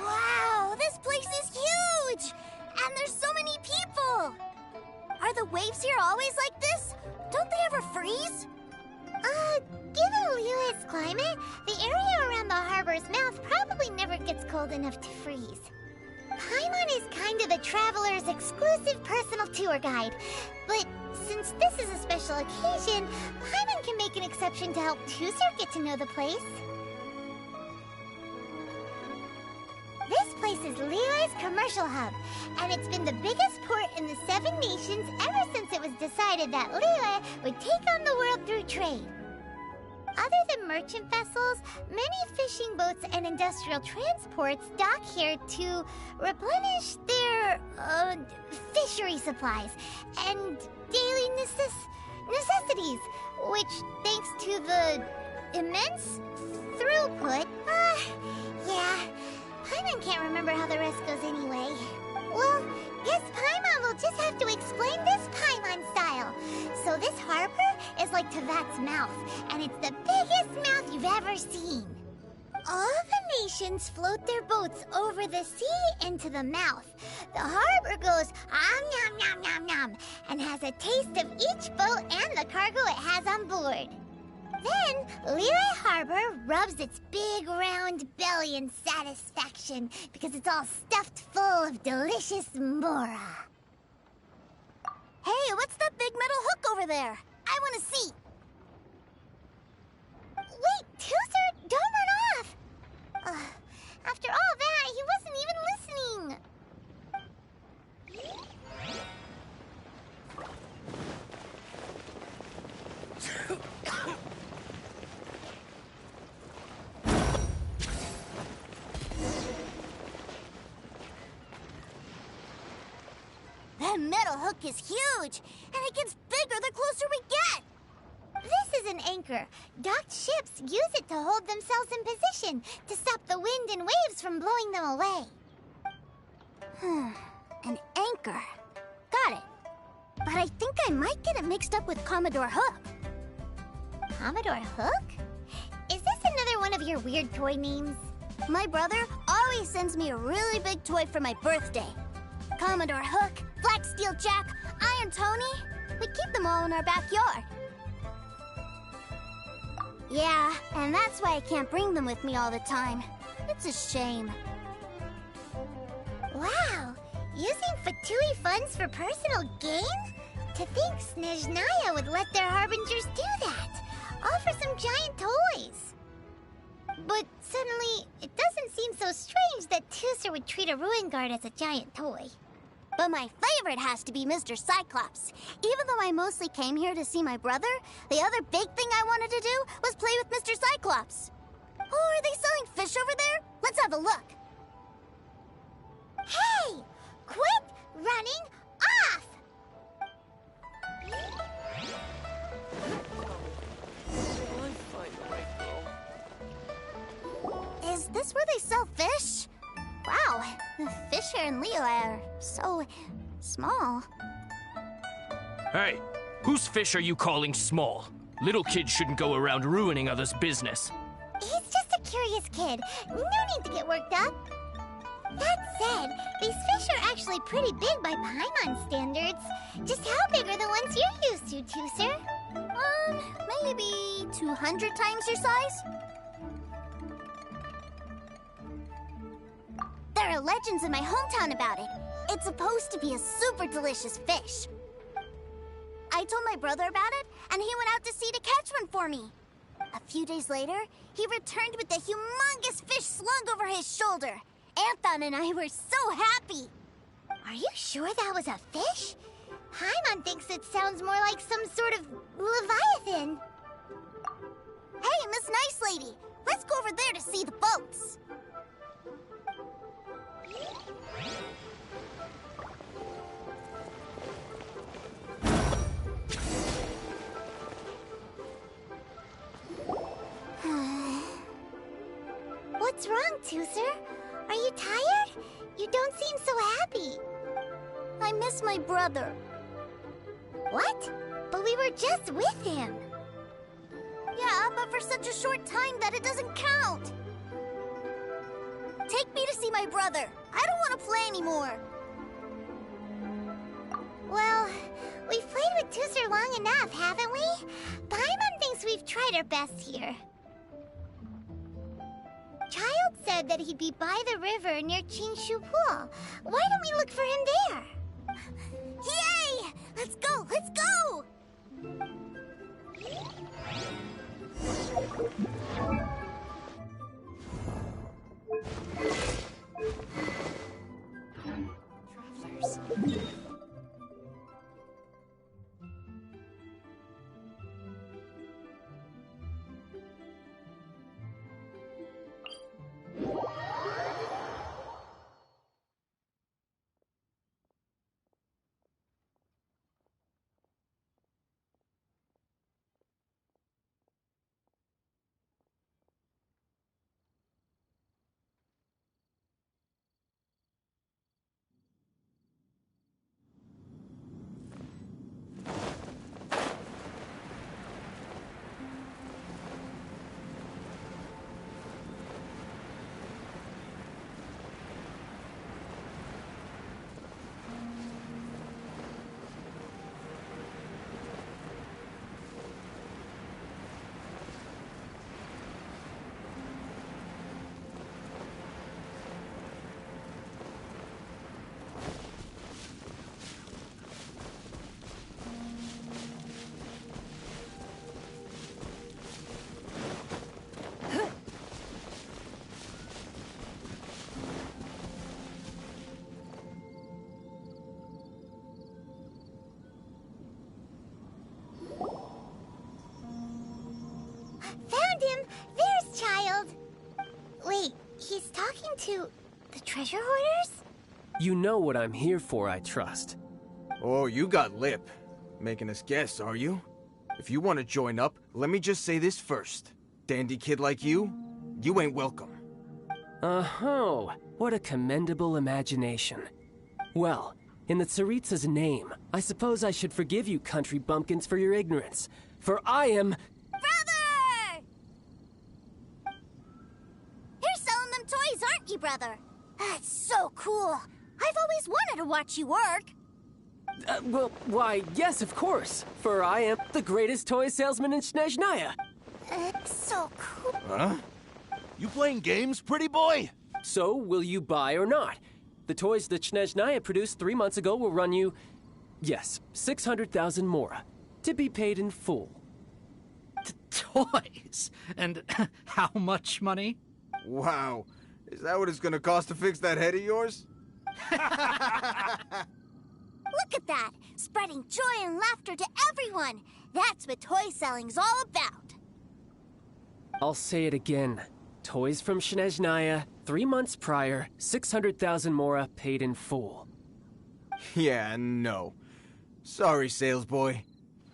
Wow, this place is huge! And there's so many people! Are the waves here always like this? Don't they ever freeze? Given Liyue's climate, the area around the harbor's mouth probably never gets cold enough to freeze. Paimon is kind of the traveler's exclusive personal tour guide, but since this is a special occasion, Paimon can make an exception to help Tooser get to know the place. This place is Liyue's commercial hub, and it's been the biggest port in the 7 nations ever since it was decided that Liyue would take on the world through trade. Other than merchant vessels, many fishing boats and industrial transports dock here to replenish their, fishery supplies and daily necessities, which, thanks to the immense throughput. Yeah. Paimon can't remember how the rest goes anyway. Well, guess Paimon will just have to explain this Paimon style. So this harbor is like Tevat's mouth, and it's the biggest mouth you've ever seen. All the nations float their boats over the sea into the mouth. The harbor goes nom nom nom nom and has a taste of each boat and the cargo it has on board. Then Liyue Harbor rubs its big round belly in satisfaction because it's all stuffed full of delicious mora. Hey, what's that big metal hook over there? I want to see. Wait, Tooser, don't run off! After all that, he wasn't even listening. That metal hook is huge, and it gets bigger the closer we get. This is an anchor. Docked ships use it to hold themselves in position to stop the wind and waves from blowing them away. An anchor. Got it. But I think I might get it mixed up with Commodore Hook. Commodore Hook? Is this another one of your weird toy names? My brother always sends me a really big toy for my birthday. Commodore Hook, Black Steel Jack, Iron Tony. We keep them all in our backyard. Yeah, and that's why I can't bring them with me all the time. It's a shame. Wow! Using Fatui funds for personal gain? To think Snezhnaya would let their harbingers do that! All for some giant toys! But suddenly, it doesn't seem so strange that Tooser would treat a ruin guard as a giant toy. But my favorite has to be Mr. Cyclops. Even though I mostly came here to see my brother, the other big thing I wanted to do was play with Mr. Cyclops. Oh, are they selling fish over there? Let's have a look. Hey! Quit running off! Is this where they sell fish? Wow, the fish here in Liyue are so small. Hey, whose fish are you calling small? Little kids shouldn't go around ruining others' business. He's just a curious kid. No need to get worked up. That said, these fish are actually pretty big by Paimon standards. Just how big are the ones you're used to, Tooser? Maybe 200 times your size? There are legends in my hometown about it. It's supposed to be a super delicious fish. I told my brother about it, and he went out to sea to catch one for me. A few days later, he returned with a humongous fish slung over his shoulder. Anthon and I were so happy. Are you sure that was a fish? Paimon thinks it sounds more like some sort of leviathan. Hey, Miss Nice Lady, let's go over there to see the boats. What's wrong, Tooser? Are you tired? You don't seem so happy. I miss my brother. What? But we were just with him. Yeah, but for such a short time that it doesn't count. Take me to see my brother. I don't want to play anymore. Well, we've played with Tooser long enough, haven't we? Paimon thinks we've tried our best here. Child said that he'd be by the river near Chinshu Pool. Why don't we look for him there? Yay! Let's go! Let's go! Travelers. to the treasure hoarders? You know what I'm here for, I trust. Oh, you got lip. Making us guess, are you? If you want to join up, let me just say this first. Dandy kid like you ain't welcome. Oh, what a commendable imagination. Well, in the Tsaritsa's name, I suppose I should forgive you country bumpkins for your ignorance. For I am... Brother! You're selling them toys, aren't you, brother? That's so cool. I've always wanted to watch you work. Well, why, yes, of course. For I am the greatest toy salesman in Snezhnaya. So cool. Huh? You playing games, pretty boy? So, will you buy or not? The toys that Snezhnaya produced 3 months ago will run you, yes, 600,000 mora, to be paid in full. Toys? And how much money? Wow. Is that what it's gonna cost to fix that head of yours? Look at that! Spreading joy and laughter to everyone! That's what toy selling's all about! I'll say it again. Toys from Snezhnaya, 3 months prior, 600,000 mora paid in full. Yeah, no. Sorry, sales boy.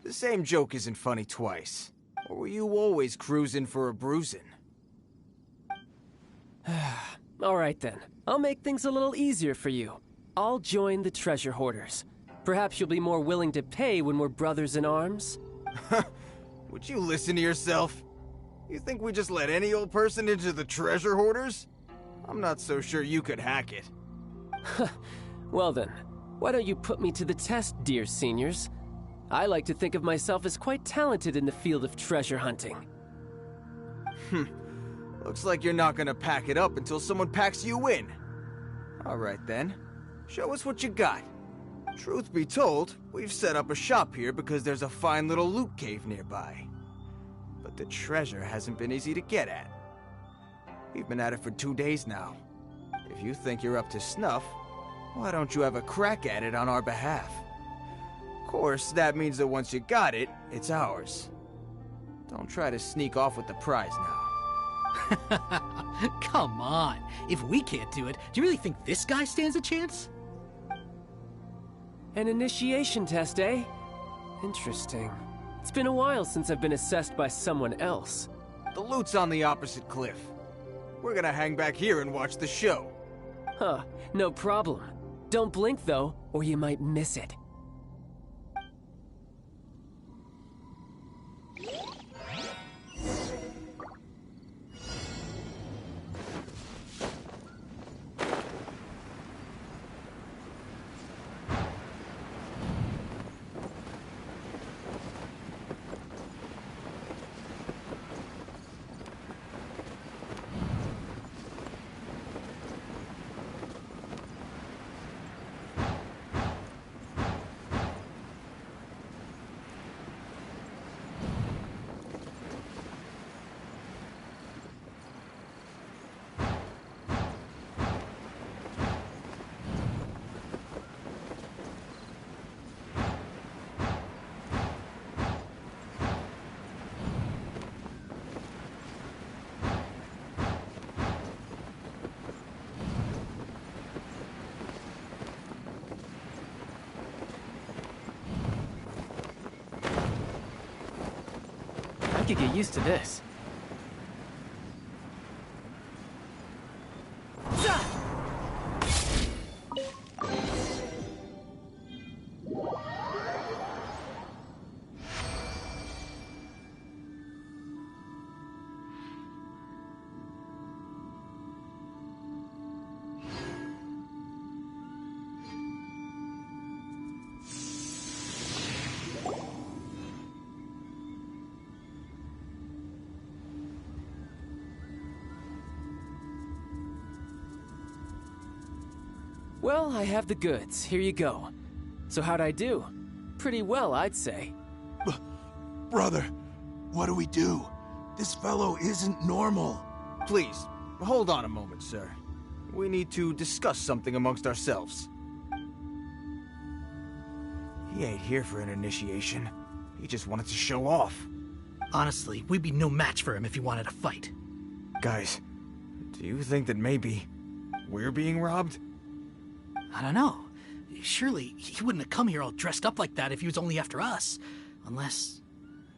The same joke isn't funny twice. Or were you always cruising for a bruising? All right then. I'll make things a little easier for you. I'll join the treasure hoarders. Perhaps you'll be more willing to pay when we're brothers in arms? Would you listen to yourself? You think we just let any old person into the treasure hoarders? I'm not so sure you could hack it. Well then, why don't you put me to the test, dear seniors? I like to think of myself as quite talented in the field of treasure hunting. Looks like you're not gonna pack it up until someone packs you in. Alright then, show us what you got. Truth be told, we've set up a shop here because there's a fine little loot cave nearby. But the treasure hasn't been easy to get at. We've been at it for 2 days now. If you think you're up to snuff, why don't you have a crack at it on our behalf? Of course, that means that once you got it, it's ours. Don't try to sneak off with the prize now. Come on. If we can't do it, do you really think this guy stands a chance? An initiation test, eh? Interesting. It's been a while since I've been assessed by someone else. The loot's on the opposite cliff. We're gonna hang back here and watch the show. Huh, no problem. Don't blink though, or you might miss it. I could get used to this. Well, I have the goods. Here you go. So how'd I do? Pretty well, I'd say. Brother, what do we do? This fellow isn't normal. Please, hold on a moment, sir. We need to discuss something amongst ourselves. He ain't here for an initiation. He just wanted to show off. Honestly, we'd be no match for him if he wanted to fight. Guys, do you think that maybe... We're being robbed? I don't know. Surely he wouldn't have come here all dressed up like that if he was only after us. Unless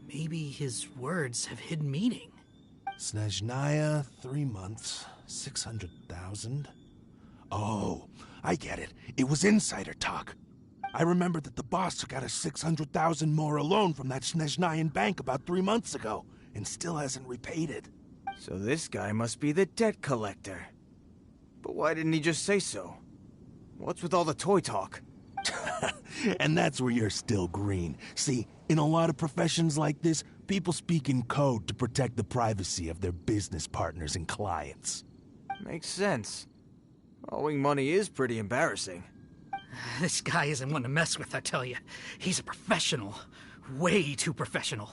maybe his words have hidden meaning. Snezhnaya, 3 months, 600,000. Oh, I get it. It was insider talk. I remember that the boss took out a 600,000 more loan from that Snezhnayan bank about 3 months ago, and still hasn't repaid it. So this guy must be the debt collector. But why didn't he just say so? What's with all the toy talk? And that's where you're still green. See, in a lot of professions like this, people speak in code to protect the privacy of their business partners and clients. Makes sense. Owing money is pretty embarrassing. This guy isn't one to mess with, I tell you. He's a professional. Way too professional.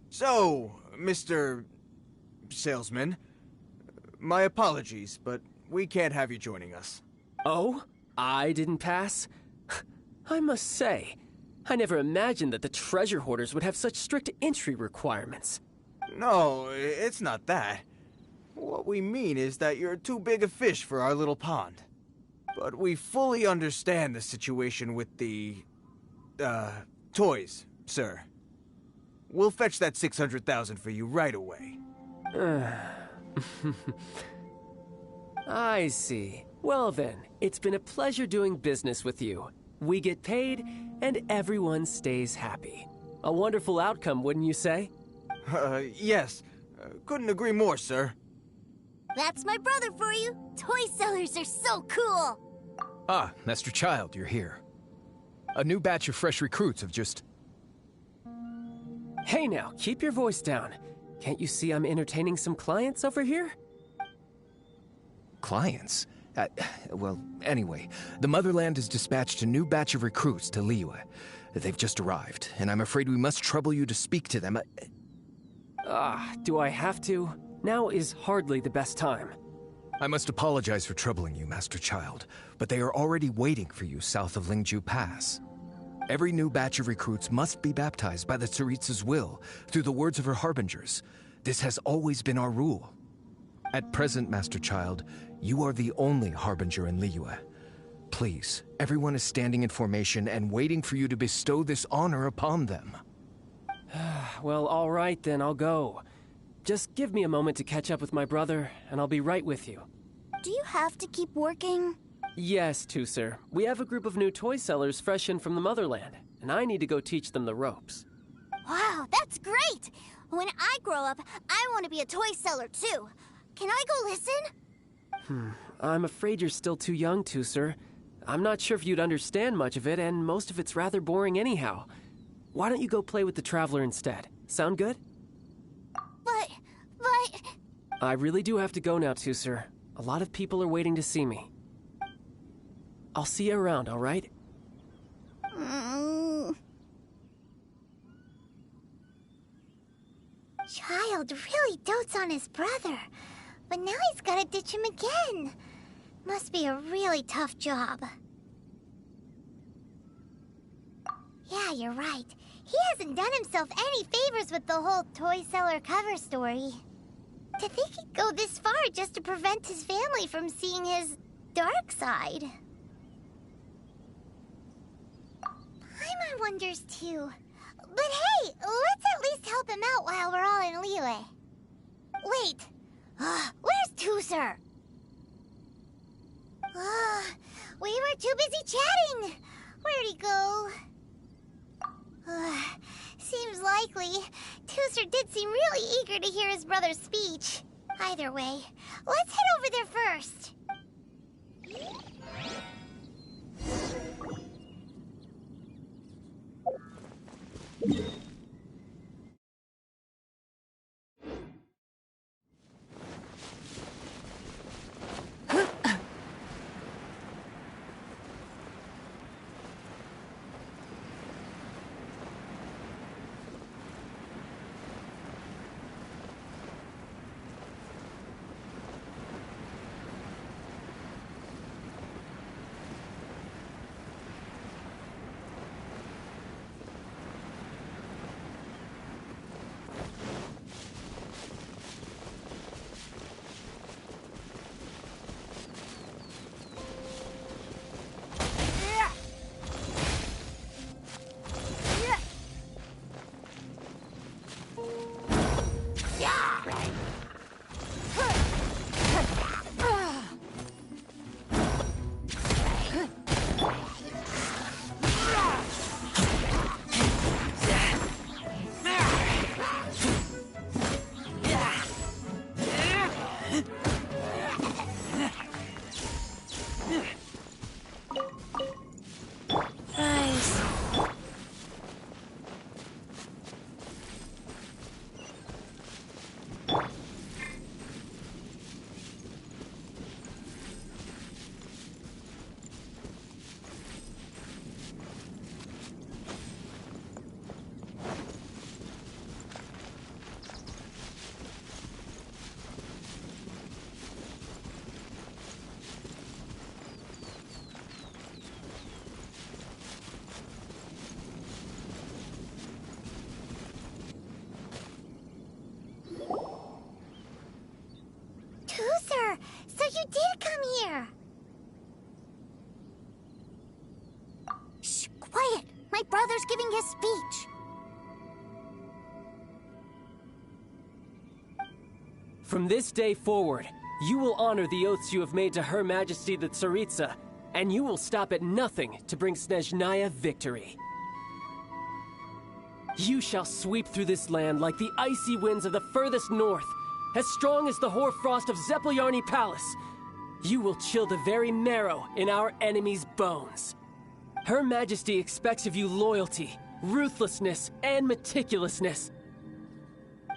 So, Mr. Salesman, my apologies, but we can't have you joining us. Oh? I didn't pass? I must say, I never imagined that the treasure hoarders would have such strict entry requirements. No, it's not that. What we mean is that you're too big a fish for our little pond. But we fully understand the situation with the, toys, sir. We'll fetch that 600,000 for you right away. I see. Well then, it's been a pleasure doing business with you. We get paid, and everyone stays happy. A wonderful outcome, wouldn't you say? Yes. Couldn't agree more, sir. That's my brother for you. Toy sellers are so cool. Ah, Master Child, you're here. A new batch of fresh recruits have just... Hey now, keep your voice down. Can't you see I'm entertaining some clients over here? Clients? Well, anyway, the Motherland has dispatched a new batch of recruits to Liyue. They've just arrived, and I'm afraid we must trouble you to speak to them. Do I have to? Now is hardly the best time. I must apologize for troubling you, Master Child, but they are already waiting for you south of Lingju Pass. Every new batch of recruits must be baptized by the Tsaritsa's will, through the words of her harbingers. This has always been our rule. At present, Master Child, you are the only harbinger in Liyue. Please, everyone is standing in formation and waiting for you to bestow this honor upon them. Well, all right then, I'll go. Just give me a moment to catch up with my brother, and I'll be right with you. Do you have to keep working? Yes, sir. We have a group of new toy sellers fresh in from the Motherland, and I need to go teach them the ropes. Wow, that's great! When I grow up, I want to be a toy seller too. Can I go listen? I'm afraid you're still too young, sir. I'm not sure if you'd understand much of it, and most of it's rather boring anyhow. Why don't you go play with the Traveler instead? Sound good? But... I really do have to go now, sir. A lot of people are waiting to see me. I'll see you around, all right? Child really dotes on his brother, but now he's gotta ditch him again. Must be a really tough job. Yeah, you're right. He hasn't done himself any favors with the whole toy seller cover story. To think he'd go this far just to prevent his family from seeing his dark side. Paimon wonders too. But hey, let's at least help him out while we're all in Liyue. Wait, where's Tooser? We were too busy chatting. Where'd he go? Seems likely. Tooser did seem really eager to hear his brother's speech. Either way, let's head over there first. brother's giving his speech. From this day forward, you will honor the oaths you have made to Her Majesty the Tsaritsa, and you will stop at nothing to bring Snezhnaya victory. You shall sweep through this land like the icy winds of the furthest north, as strong as the hoarfrost of Zepelyarny Palace. You will chill the very marrow in our enemies' bones. Her Majesty expects of you loyalty, ruthlessness, and meticulousness.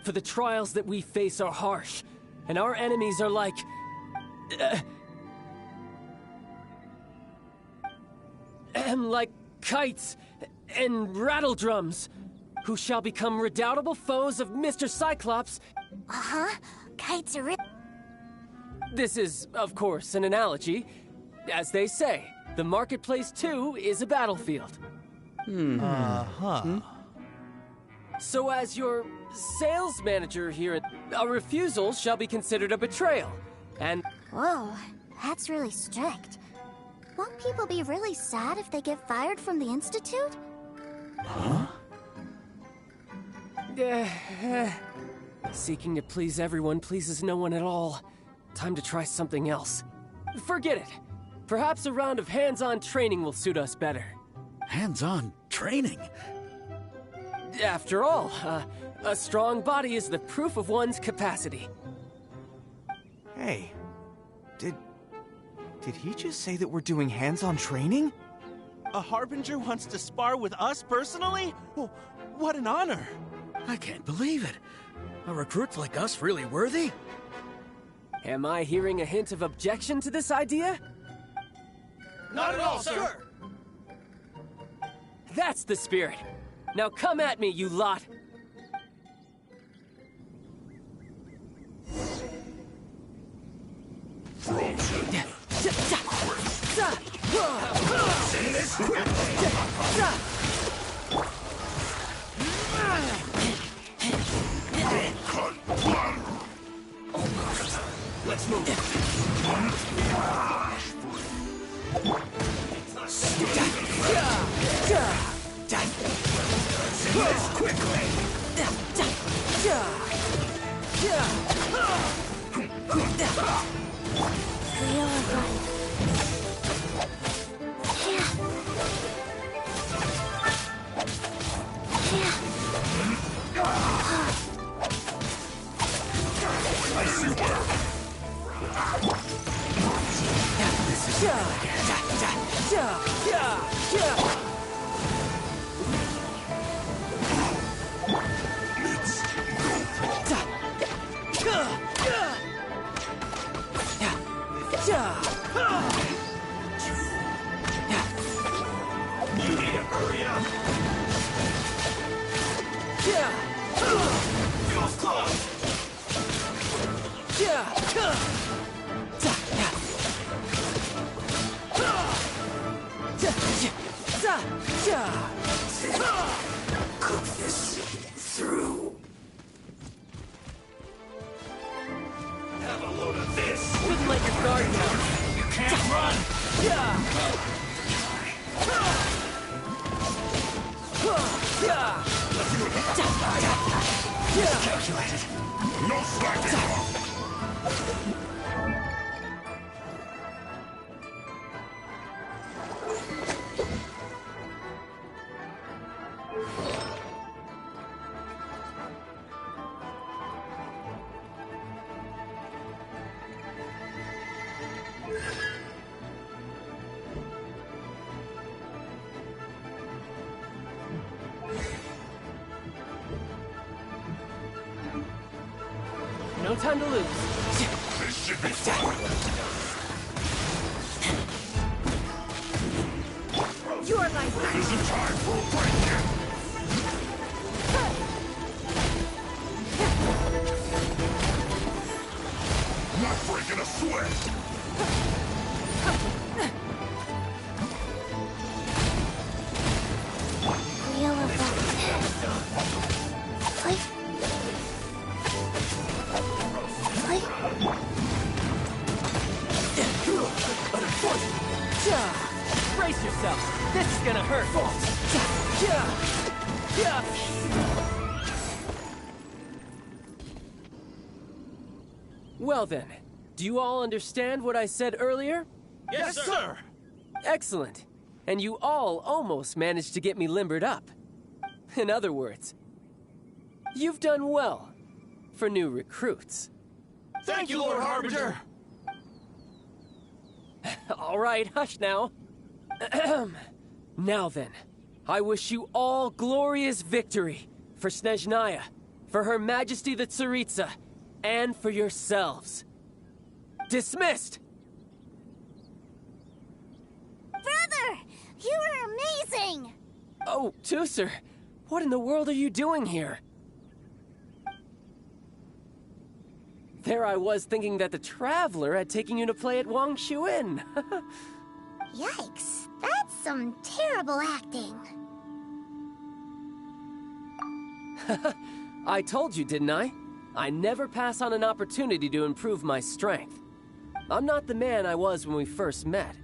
For the trials that we face are harsh, and our enemies are like... like kites and rattledrums, who shall become redoubtable foes of Mr. Cyclops. Uh-huh. Kites are This is, of course, an analogy. As they say, the marketplace too is a battlefield. So as your sales manager here, a refusal shall be considered a betrayal, and... Whoa, that's really strict. Won't people be really sad if they get fired from the Institute? Seeking to please everyone pleases no one at all. Time to try something else. Forget it. Perhaps a round of hands-on training will suit us better. Hands-on training? After all, a strong body is the proof of one's capacity. Hey, did he just say that we're doing hands-on training? A Harbinger wants to spar with us personally? Well, what an honor! I can't believe it. Are recruits like us really worthy? Am I hearing a hint of objection to this idea? Not at all, sir! That's the spirit. Now come at me, you lot! Let's move. This quickly. Cook this through. Have a load of this. Wouldn't let your guard down. You can't run. Calculated. No slacking. No time to lose. This should be fun. You're my This isn't time for a break yet. Not breaking a sweat. Wheel of Brace yourself. This is gonna hurt. Well then, do you all understand what I said earlier? Yes, sir! Excellent. And you all almost managed to get me limbered up. In other words, you've done well for new recruits. Thank you, Lord Harbinger! All right, hush now. Now then, I wish you all glorious victory for Snezhnaya, for Her Majesty the Tsaritsa, and for yourselves. Dismissed! Brother! You were amazing! Oh, Tooser, what in the world are you doing here? There I was thinking that the Traveler had taken you to play at Wang Shuin. Yikes, that's some terrible acting. I told you, didn't I? I never pass on an opportunity to improve my strength. I'm not the man I was when we first met.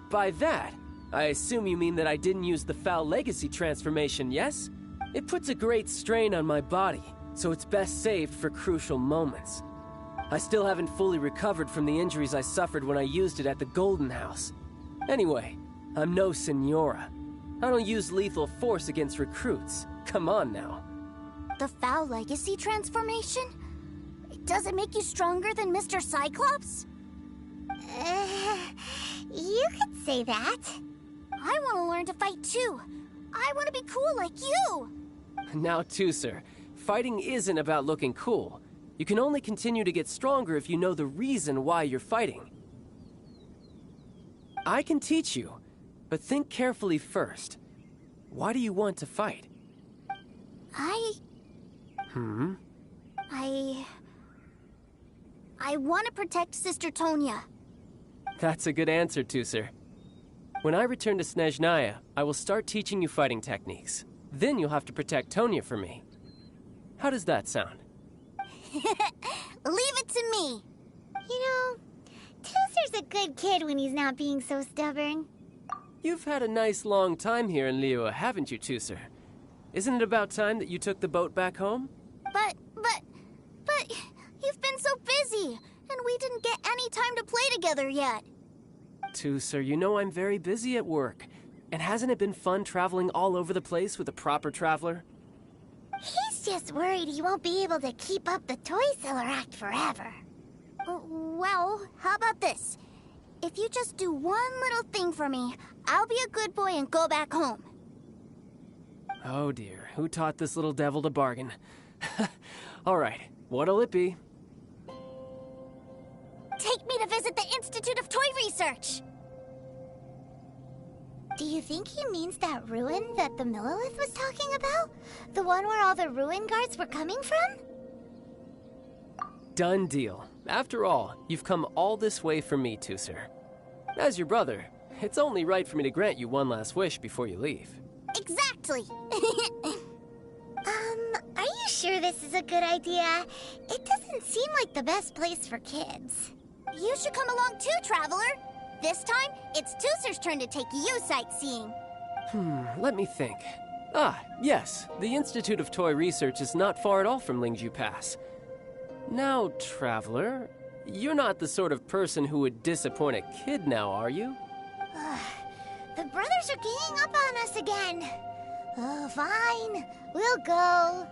By that, I assume you mean that I didn't use the Foul Legacy transformation, yes? It puts a great strain on my body, so it's best saved for crucial moments. I still haven't fully recovered from the injuries I suffered when I used it at the Golden House. Anyway, I'm no Senora. I don't use lethal force against recruits. Come on now. The Foul Legacy transformation? Does it make you stronger than Mr. Cyclops? You could say that. I want to learn to fight too. I want to be cool like you. Now, Tooser, fighting isn't about looking cool. You can only continue to get stronger if you know the reason why you're fighting. I can teach you, but think carefully first. Why do you want to fight? I want to protect Sister Tonya. That's a good answer, Tooser. When I return to Snezhnaya, I will start teaching you fighting techniques. Then you'll have to protect Tonya for me. How does that sound? Leave it to me. You know, Tooser's a good kid when he's not being so stubborn. You've had a nice long time here in Liyue, haven't you, Tooser? Isn't it about time that you took the boat back home? But you've been so busy, and we didn't get any time to play together yet. Tooser, you know I'm very busy at work. And hasn't it been fun traveling all over the place with a proper traveler? He's just worried he won't be able to keep up the toy seller act forever. Well, how about this? If you just do one little thing for me, I'll be a good boy and go back home. Oh dear, who taught this little devil to bargain? All right, what'll it be? Take me to visit the Institute of Toy Research! Do you think he means that ruin that the Millelith was talking about? The one where all the ruin guards were coming from? Done deal. After all, you've come all this way for me, Tooser. As your brother, it's only right for me to grant you one last wish before you leave. Exactly! Are you sure this is a good idea? It doesn't seem like the best place for kids. You should come along too, Traveler! This time, it's Tooser's turn to take you sightseeing. Let me think. Ah, yes, the Institute of Toy Research is not far at all from Lingju Pass. Now, Traveler, you're not the sort of person who would disappoint a kid now, are you? The brothers are ganging up on us again. Oh, fine. We'll go.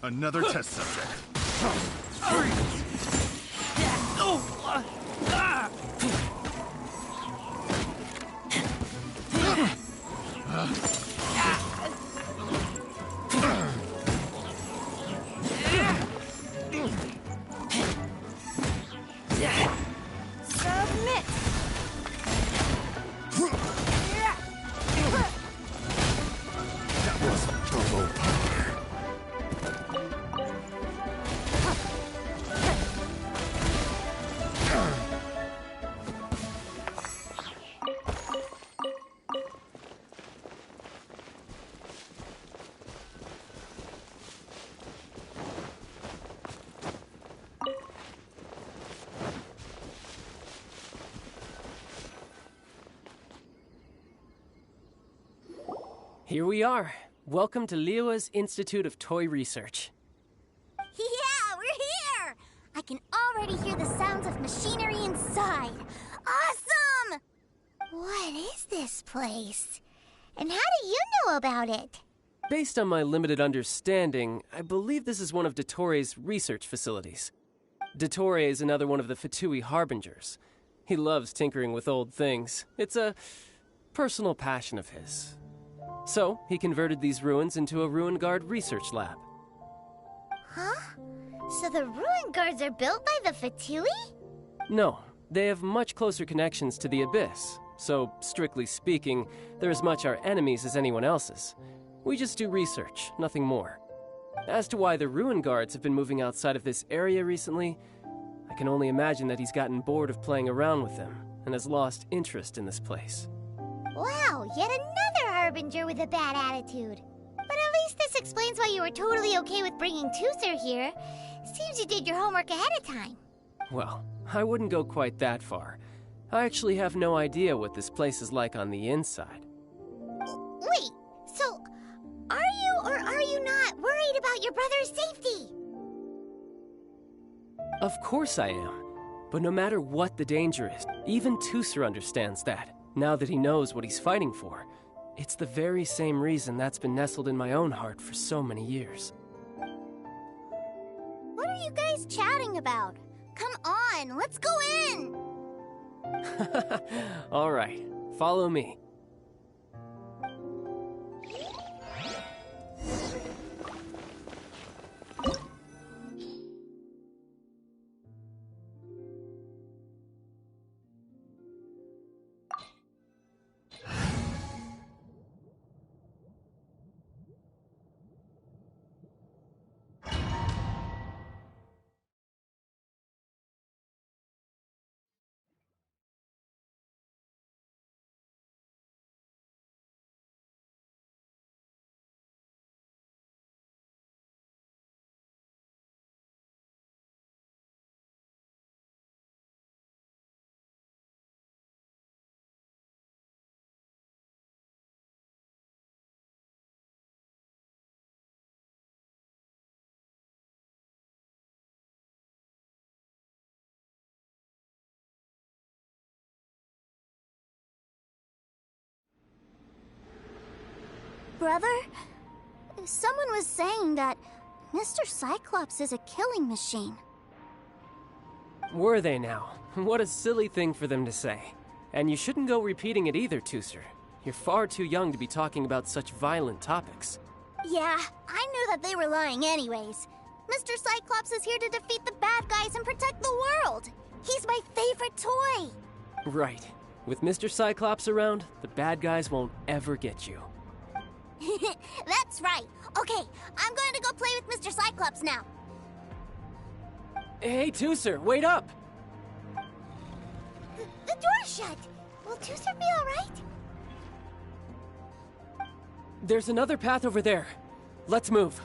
Another test subject. Submit. That was turbo power. Here we are. Welcome to Liyue's Institute of Toy Research. Yeah, we're here! I can already hear the sounds of machinery inside. Awesome! What is this place? And how do you know about it? Based on my limited understanding, I believe this is one of Dottoro's research facilities. Dottore is another one of the Fatui Harbingers. He loves tinkering with old things. It's a personal passion of his. So, he converted these ruins into a Ruin Guard research lab. Huh? So the ruin guards are built by the Fatui? No, they have much closer connections to the Abyss. So, strictly speaking, they're as much our enemies as anyone else's. We just do research, nothing more. As to why the Ruin Guards have been moving outside of this area recently, I can only imagine that he's gotten bored of playing around with them and has lost interest in this place. Wow, yet another Harbinger with a bad attitude. But at least this explains why you were totally okay with bringing Tooser here. Seems you did your homework ahead of time. Well, I wouldn't go quite that far. I actually have no idea what this place is like on the inside. Wait, so are you or are you not worried about your brother's safety? Of course I am. But no matter what the danger is, even Tooser understands that, now that he knows what he's fighting for. It's the very same reason that's been nestled in my own heart for so many years. What are you guys chatting about? Come on, let's go in! All right, follow me. Brother, someone was saying that Mr. Cyclops is a killing machine. Were they now? What a silly thing for them to say. And you shouldn't go repeating it either, Tooser. You're far too young to be talking about such violent topics. Yeah, I knew that they were lying anyways. Mr. Cyclops is here to defeat the bad guys and protect the world. He's my favorite toy. Right. With Mr. Cyclops around, the bad guys won't ever get you. That's right. Okay, I'm going to go play with Mr. Cyclops now. Hey, Tooser, wait up! The door's shut. Will Tooser be alright? There's another path over there. Let's move.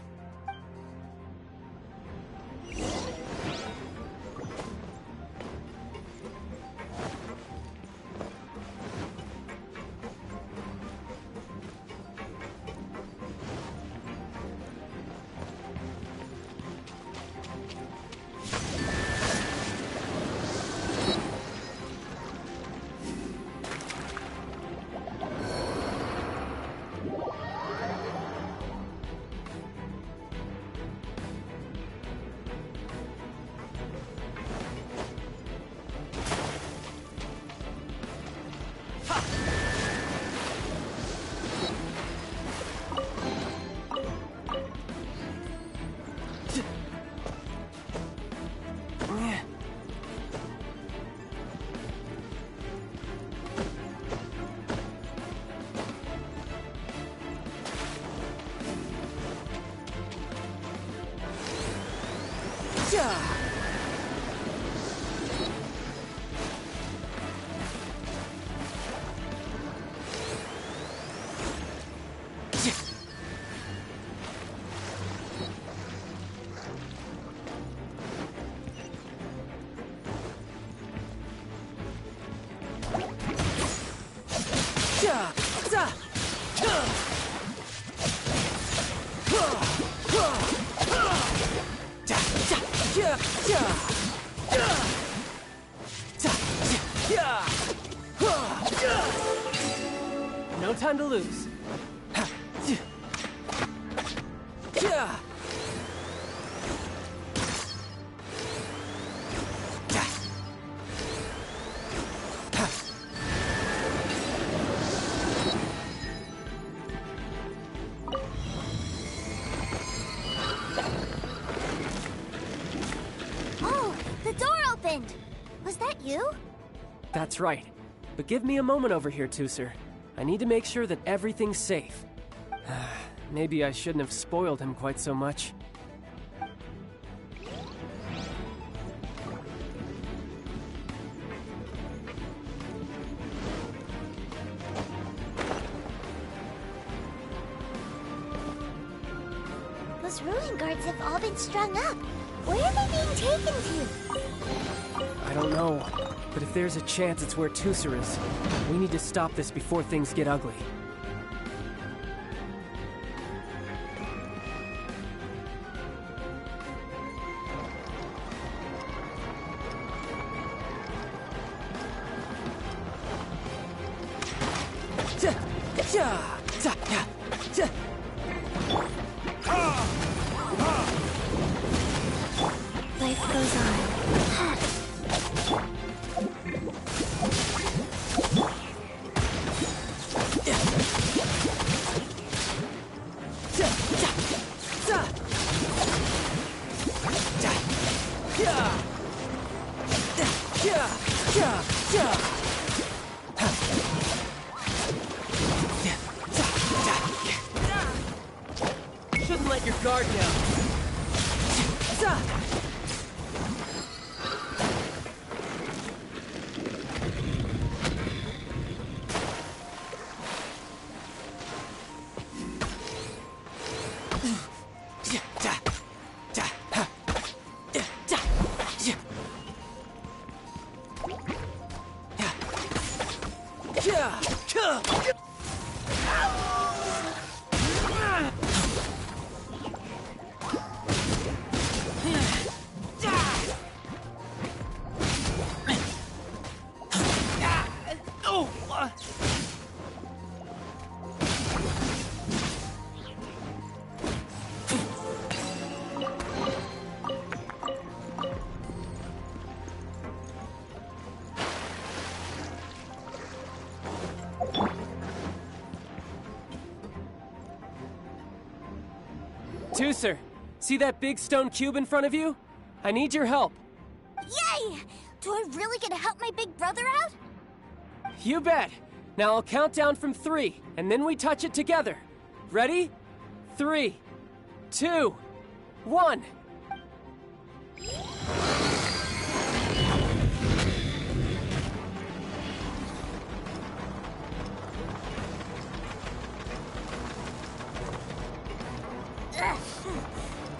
No time to lose. Oh, the door opened! Was that you? That's right. But give me a moment over here, Tooser. I need to make sure that everything's safe. Maybe I shouldn't have spoiled him quite so much. Those ruin guards have all been strung up. Where are they being taken to? I don't know, but if there's a chance it's where Tooser is, we need to stop this before things get ugly. Life goes on. Shouldn't let your guard down. Tooser, see that big stone cube in front of you? I need your help. Yay! Do I really get to help my big brother out? You bet. Now I'll count down from 3, and then we touch it together. Ready? 3, 2, 1.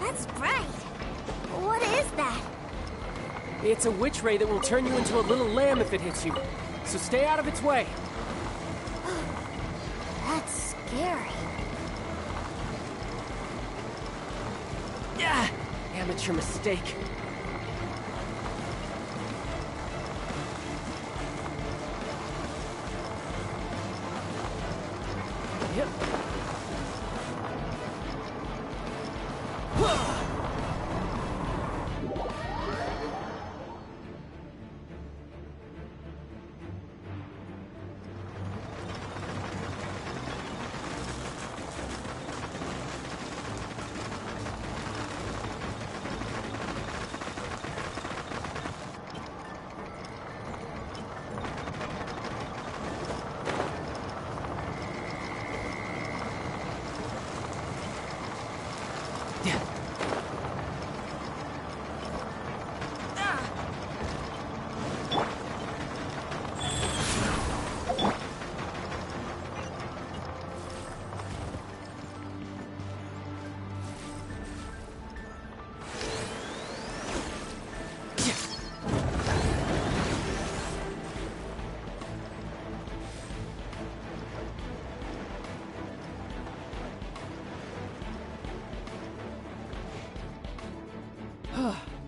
That's bright. What is that? It's a witch ray that will turn you into a little lamb if it hits you. So stay out of its way. That's scary. Yeah, amateur mistake. Yep.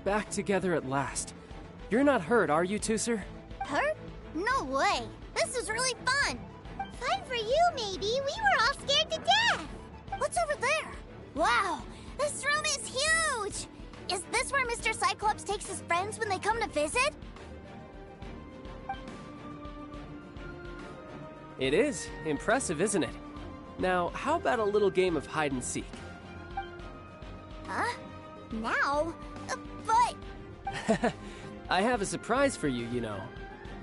Back together at last. You're not hurt, are you, Tooser? Hurt? No way. This is really fun. Fun for you, maybe. We were all scared to death. What's over there? Wow, this room is huge. Is this where Mr. Cyclops takes his friends when they come to visit? It is. Impressive, isn't it? Now, how about a little game of hide and seek? Huh? Now? But... I have a surprise for you, you know.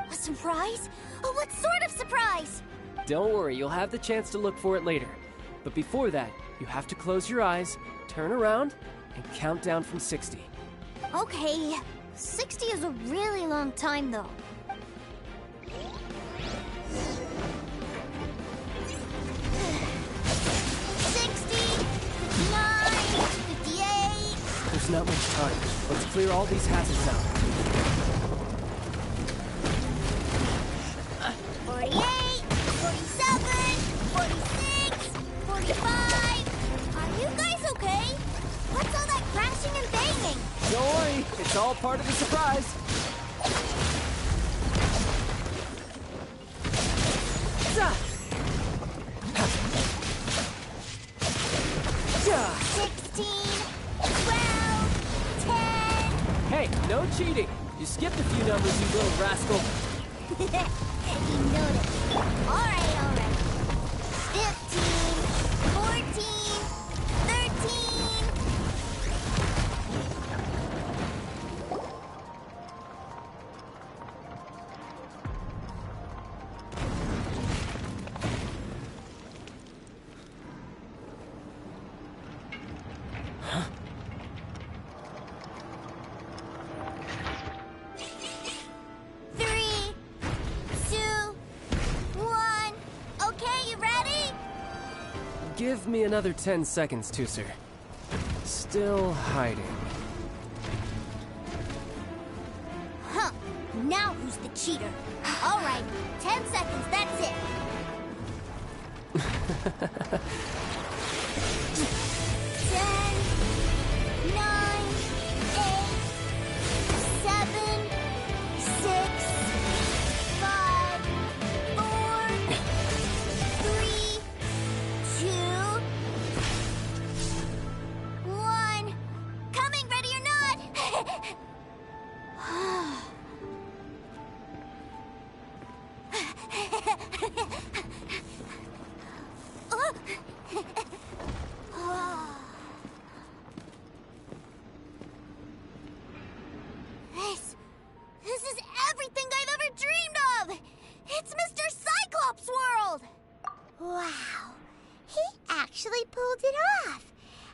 A surprise? Oh, what sort of surprise? Don't worry, you'll have the chance to look for it later. But before that, you have to close your eyes, turn around, and count down from 60. Okay. 60 is a really long time, though. 60, 59, 58. There's not much time. Let's clear all these hazards out. 48, 47, 46, 45. Are you guys okay? What's all that crashing and banging? Don't worry, it's all part of the surprise. Zah! 16, 12, 10. Hey, no cheating. You skipped a few numbers, you little rascal. You noticed. All right. 15, 14, 13. Give me another 10 seconds, Tooser. Still hiding. Huh. Now who's the cheater? All right. 10 seconds, that's it. 10, 9, 8, 7, 6, 5, 4, 3, 2, 1. Coming, ready or not. This is everything I've ever dreamed of! It's Mr. Cyclops' world! Wow. He actually pulled it off.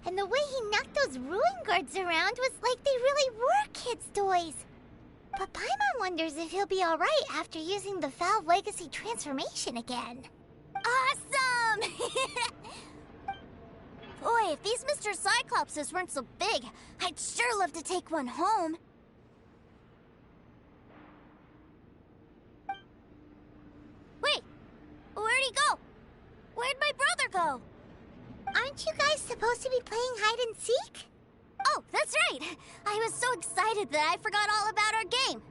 And the way he knocked those ruin guards around was like they really were kids' toys. But Paimon wonders if he'll be alright after using the Valve Legacy transformation again. Awesome! Boy, if these Mr. Cyclopses weren't so big, I'd sure love to take one home. Wait, where'd he go? Where'd my brother go? Aren't you guys supposed to be playing hide and seek? Oh, that's right. I was so excited that I forgot all about our game.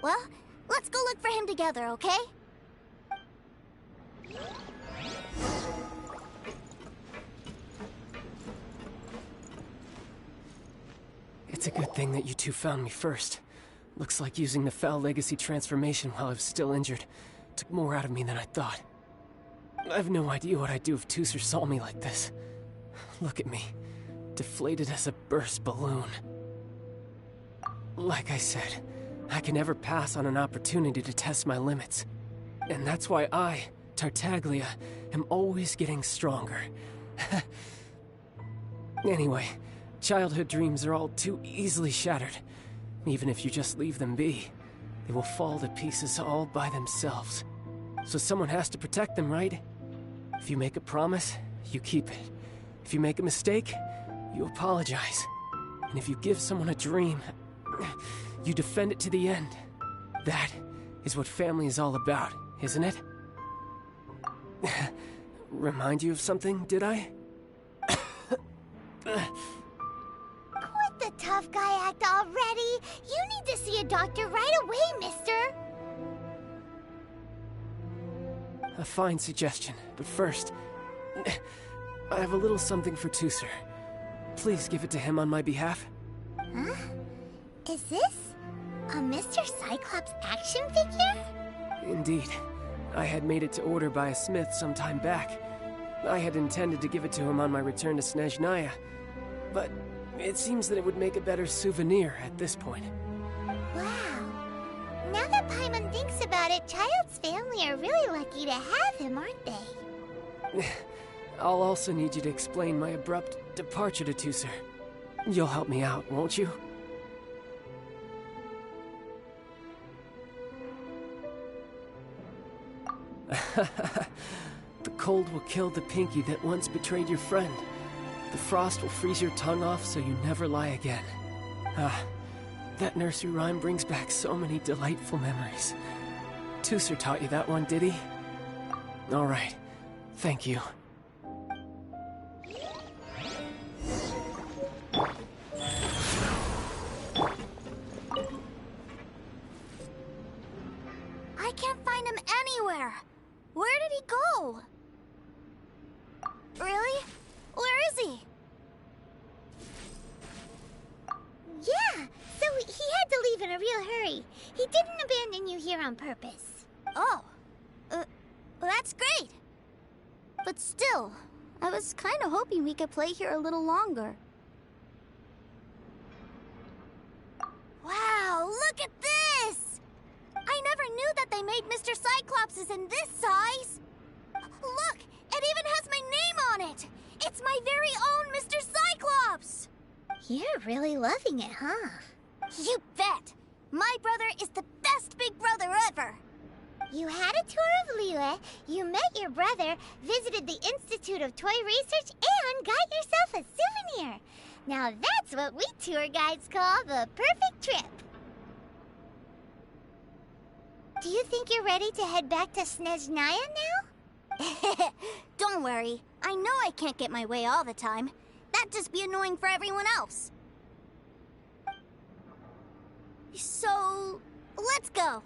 Well, let's go look for him together, okay? It's a good thing that you two found me first. Looks like using the Foul Legacy transformation while I was still injured took more out of me than I thought. I have no idea what I'd do if Tooser saw me like this. Look at me, deflated as a burst balloon. Like I said, I can never pass on an opportunity to test my limits. And that's why I, Tartaglia, am always getting stronger. Anyway, childhood dreams are all too easily shattered. Even if you just leave them be, they will fall to pieces all by themselves. So someone has to protect them, right? If you make a promise, you keep it. If you make a mistake, you apologize. And if you give someone a dream, you defend it to the end. That is what family is all about, isn't it? Remind you of something, did I? Quit the tough guy act already. You need to see a doctor right away, mister. A fine suggestion, but first, I have a little something for Tooser. Please give it to him on my behalf. Huh? Is this a Mr. Cyclops action figure? Indeed. I had made it to order by a smith some time back. I had intended to give it to him on my return to Snezhnaya, but it seems that it would make a better souvenir at this point. Wow. Now that Paimon thinks about it, Child's family are really lucky to have him, aren't they? I'll also need you to explain my abrupt departure to Tooser. You'll help me out, won't you? The cold will kill the pinky that once betrayed your friend. The frost will freeze your tongue off so you never lie again. Ah, that nursery rhyme brings back so many delightful memories. Tooser taught you that one, did he? All right. Thank you. I can't find him anywhere. Where did he go? Really? Where is he? Yeah, so he had to leave in a real hurry. He didn't abandon you here on purpose. Oh. That's great. But still, I was kind of hoping we could play here a little longer. Wow, look at this! I never knew that they made Mr. Cyclopses in this size. Look, it even has my name on it. It's my very own Mr. Cyclops. You're really loving it, huh? You bet. My brother is the best big brother ever. You had a tour of Liyue, you met your brother, visited the Institute of Toy Research, and got yourself a souvenir. Now that's what we tour guides call the perfect trip. Do you think you're ready to head back to Snezhnaya now? Don't worry. I know I can't get my way all the time. That'd just be annoying for everyone else. So, let's go.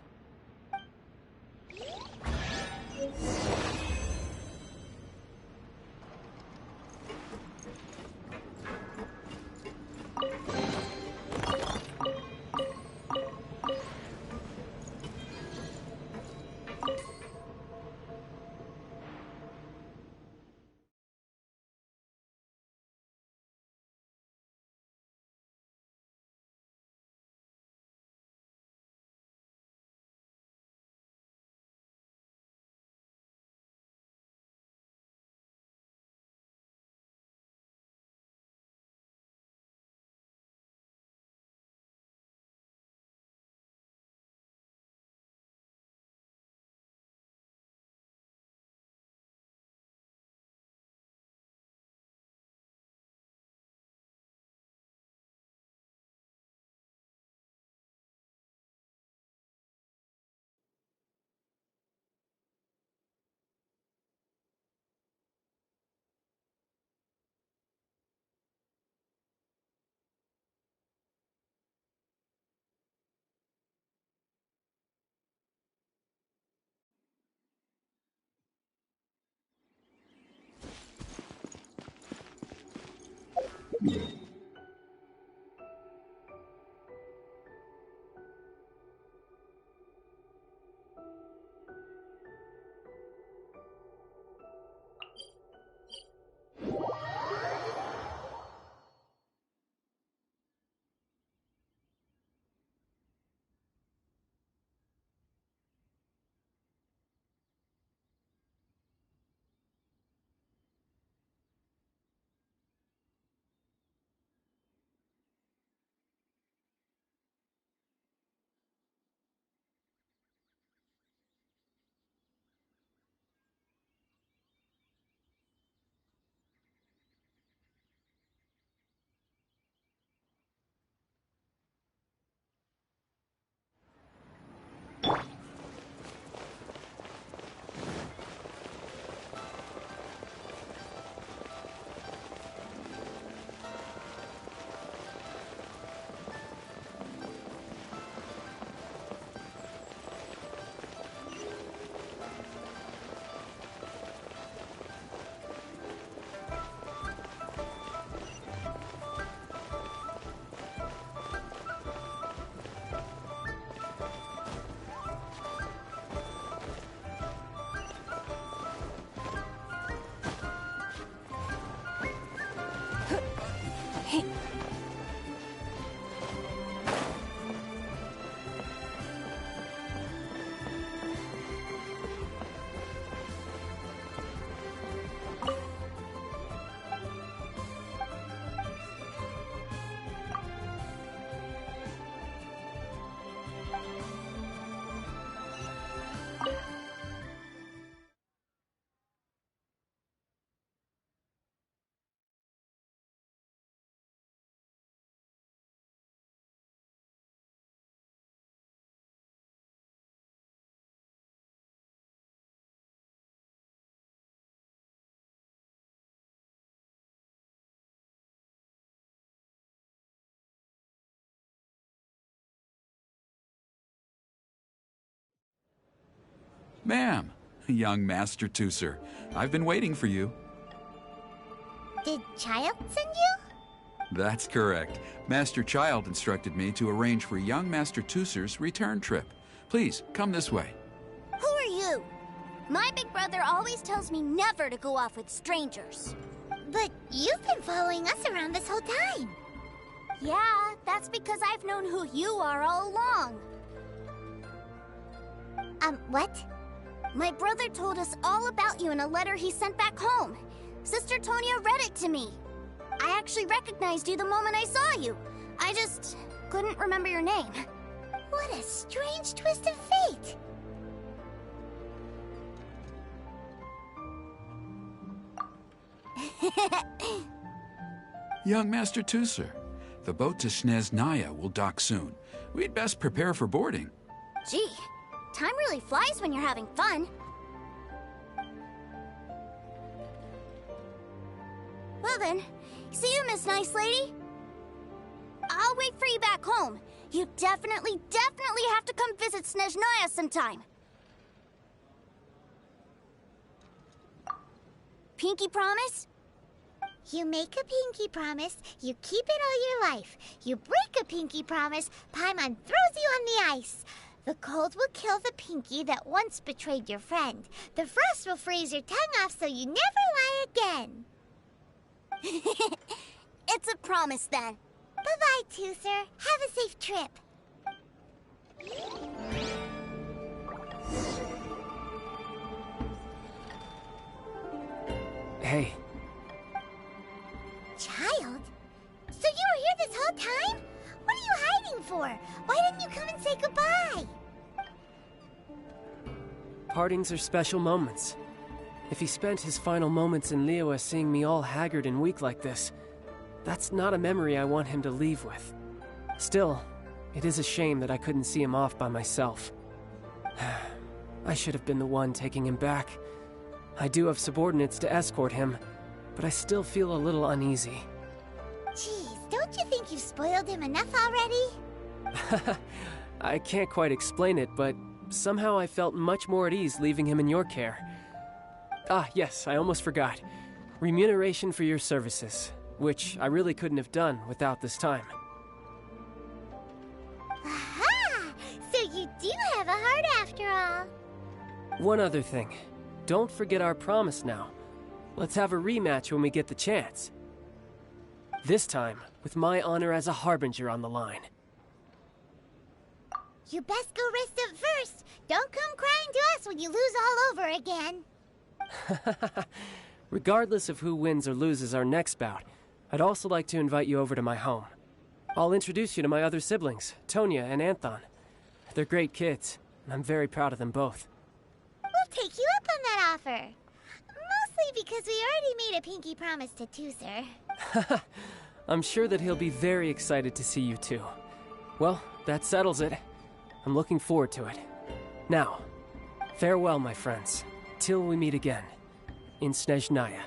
Ma'am, young Master Tooser, I've been waiting for you. Did Child send you? That's correct. Master Child instructed me to arrange for young Master Tooser's return trip. Please, come this way. Who are you? My big brother always tells me never to go off with strangers. But you've been following us around this whole time. Yeah, that's because I've known who you are all along. What? My brother told us all about you in a letter he sent back home. Sister Tonya read it to me. I actually recognized you the moment I saw you. I just couldn't remember your name. What a strange twist of fate. Young Master Tooser, the boat to Snezhnaya will dock soon. We'd best prepare for boarding. Gee, time really flies when you're having fun. Well then, see you, Miss Nice Lady. I'll wait for you back home. You definitely have to come visit Snezhnaya sometime. Pinky promise? You make a pinky promise, you keep it all your life. You break a pinky promise, Paimon throws you on the ice. The cold will kill the pinky that once betrayed your friend. The frost will freeze your tongue off so you never lie again. It's a promise then. Bye-bye, Tooser. Have a safe trip. Hey. Child? So you were here this whole time? What are you hiding for? Why didn't you come and say goodbye? Partings are special moments. If he spent his final moments in Liyue seeing me all haggard and weak like this, that's not a memory I want him to leave with. Still, it is a shame that I couldn't see him off by myself. I should have been the one taking him back. I do have subordinates to escort him, but I still feel a little uneasy. Jeez, don't you think you've spoiled him enough already? I can't quite explain it, but somehow I felt much more at ease leaving him in your care. Ah, yes, I almost forgot. Remuneration for your services, which I really couldn't have done without this time. Aha! So you do have a heart after all. One other thing. Don't forget our promise now. Let's have a rematch when we get the chance. This time, with my honor as a harbinger on the line. You best go rest up first. Don't come crying to us when you lose all over again. Regardless of who wins or loses our next bout, I'd also like to invite you over to my home. I'll introduce you to my other siblings, Tonya and Anthon. They're great kids, and I'm very proud of them both. We'll take you up on that offer. Mostly because we already made a pinky promise to Tooser. I'm sure that he'll be very excited to see you too. Well, that settles it. I'm looking forward to it. Now, farewell, my friends, till we meet again, in Snezhnaya.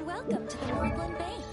Welcome to the Northland Bank.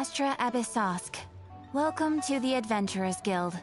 Astra Abyssosk. Welcome to the Adventurers Guild.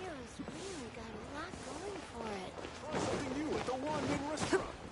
Rio's really got a lot going for it. Try something new at the Wanding Restaurant.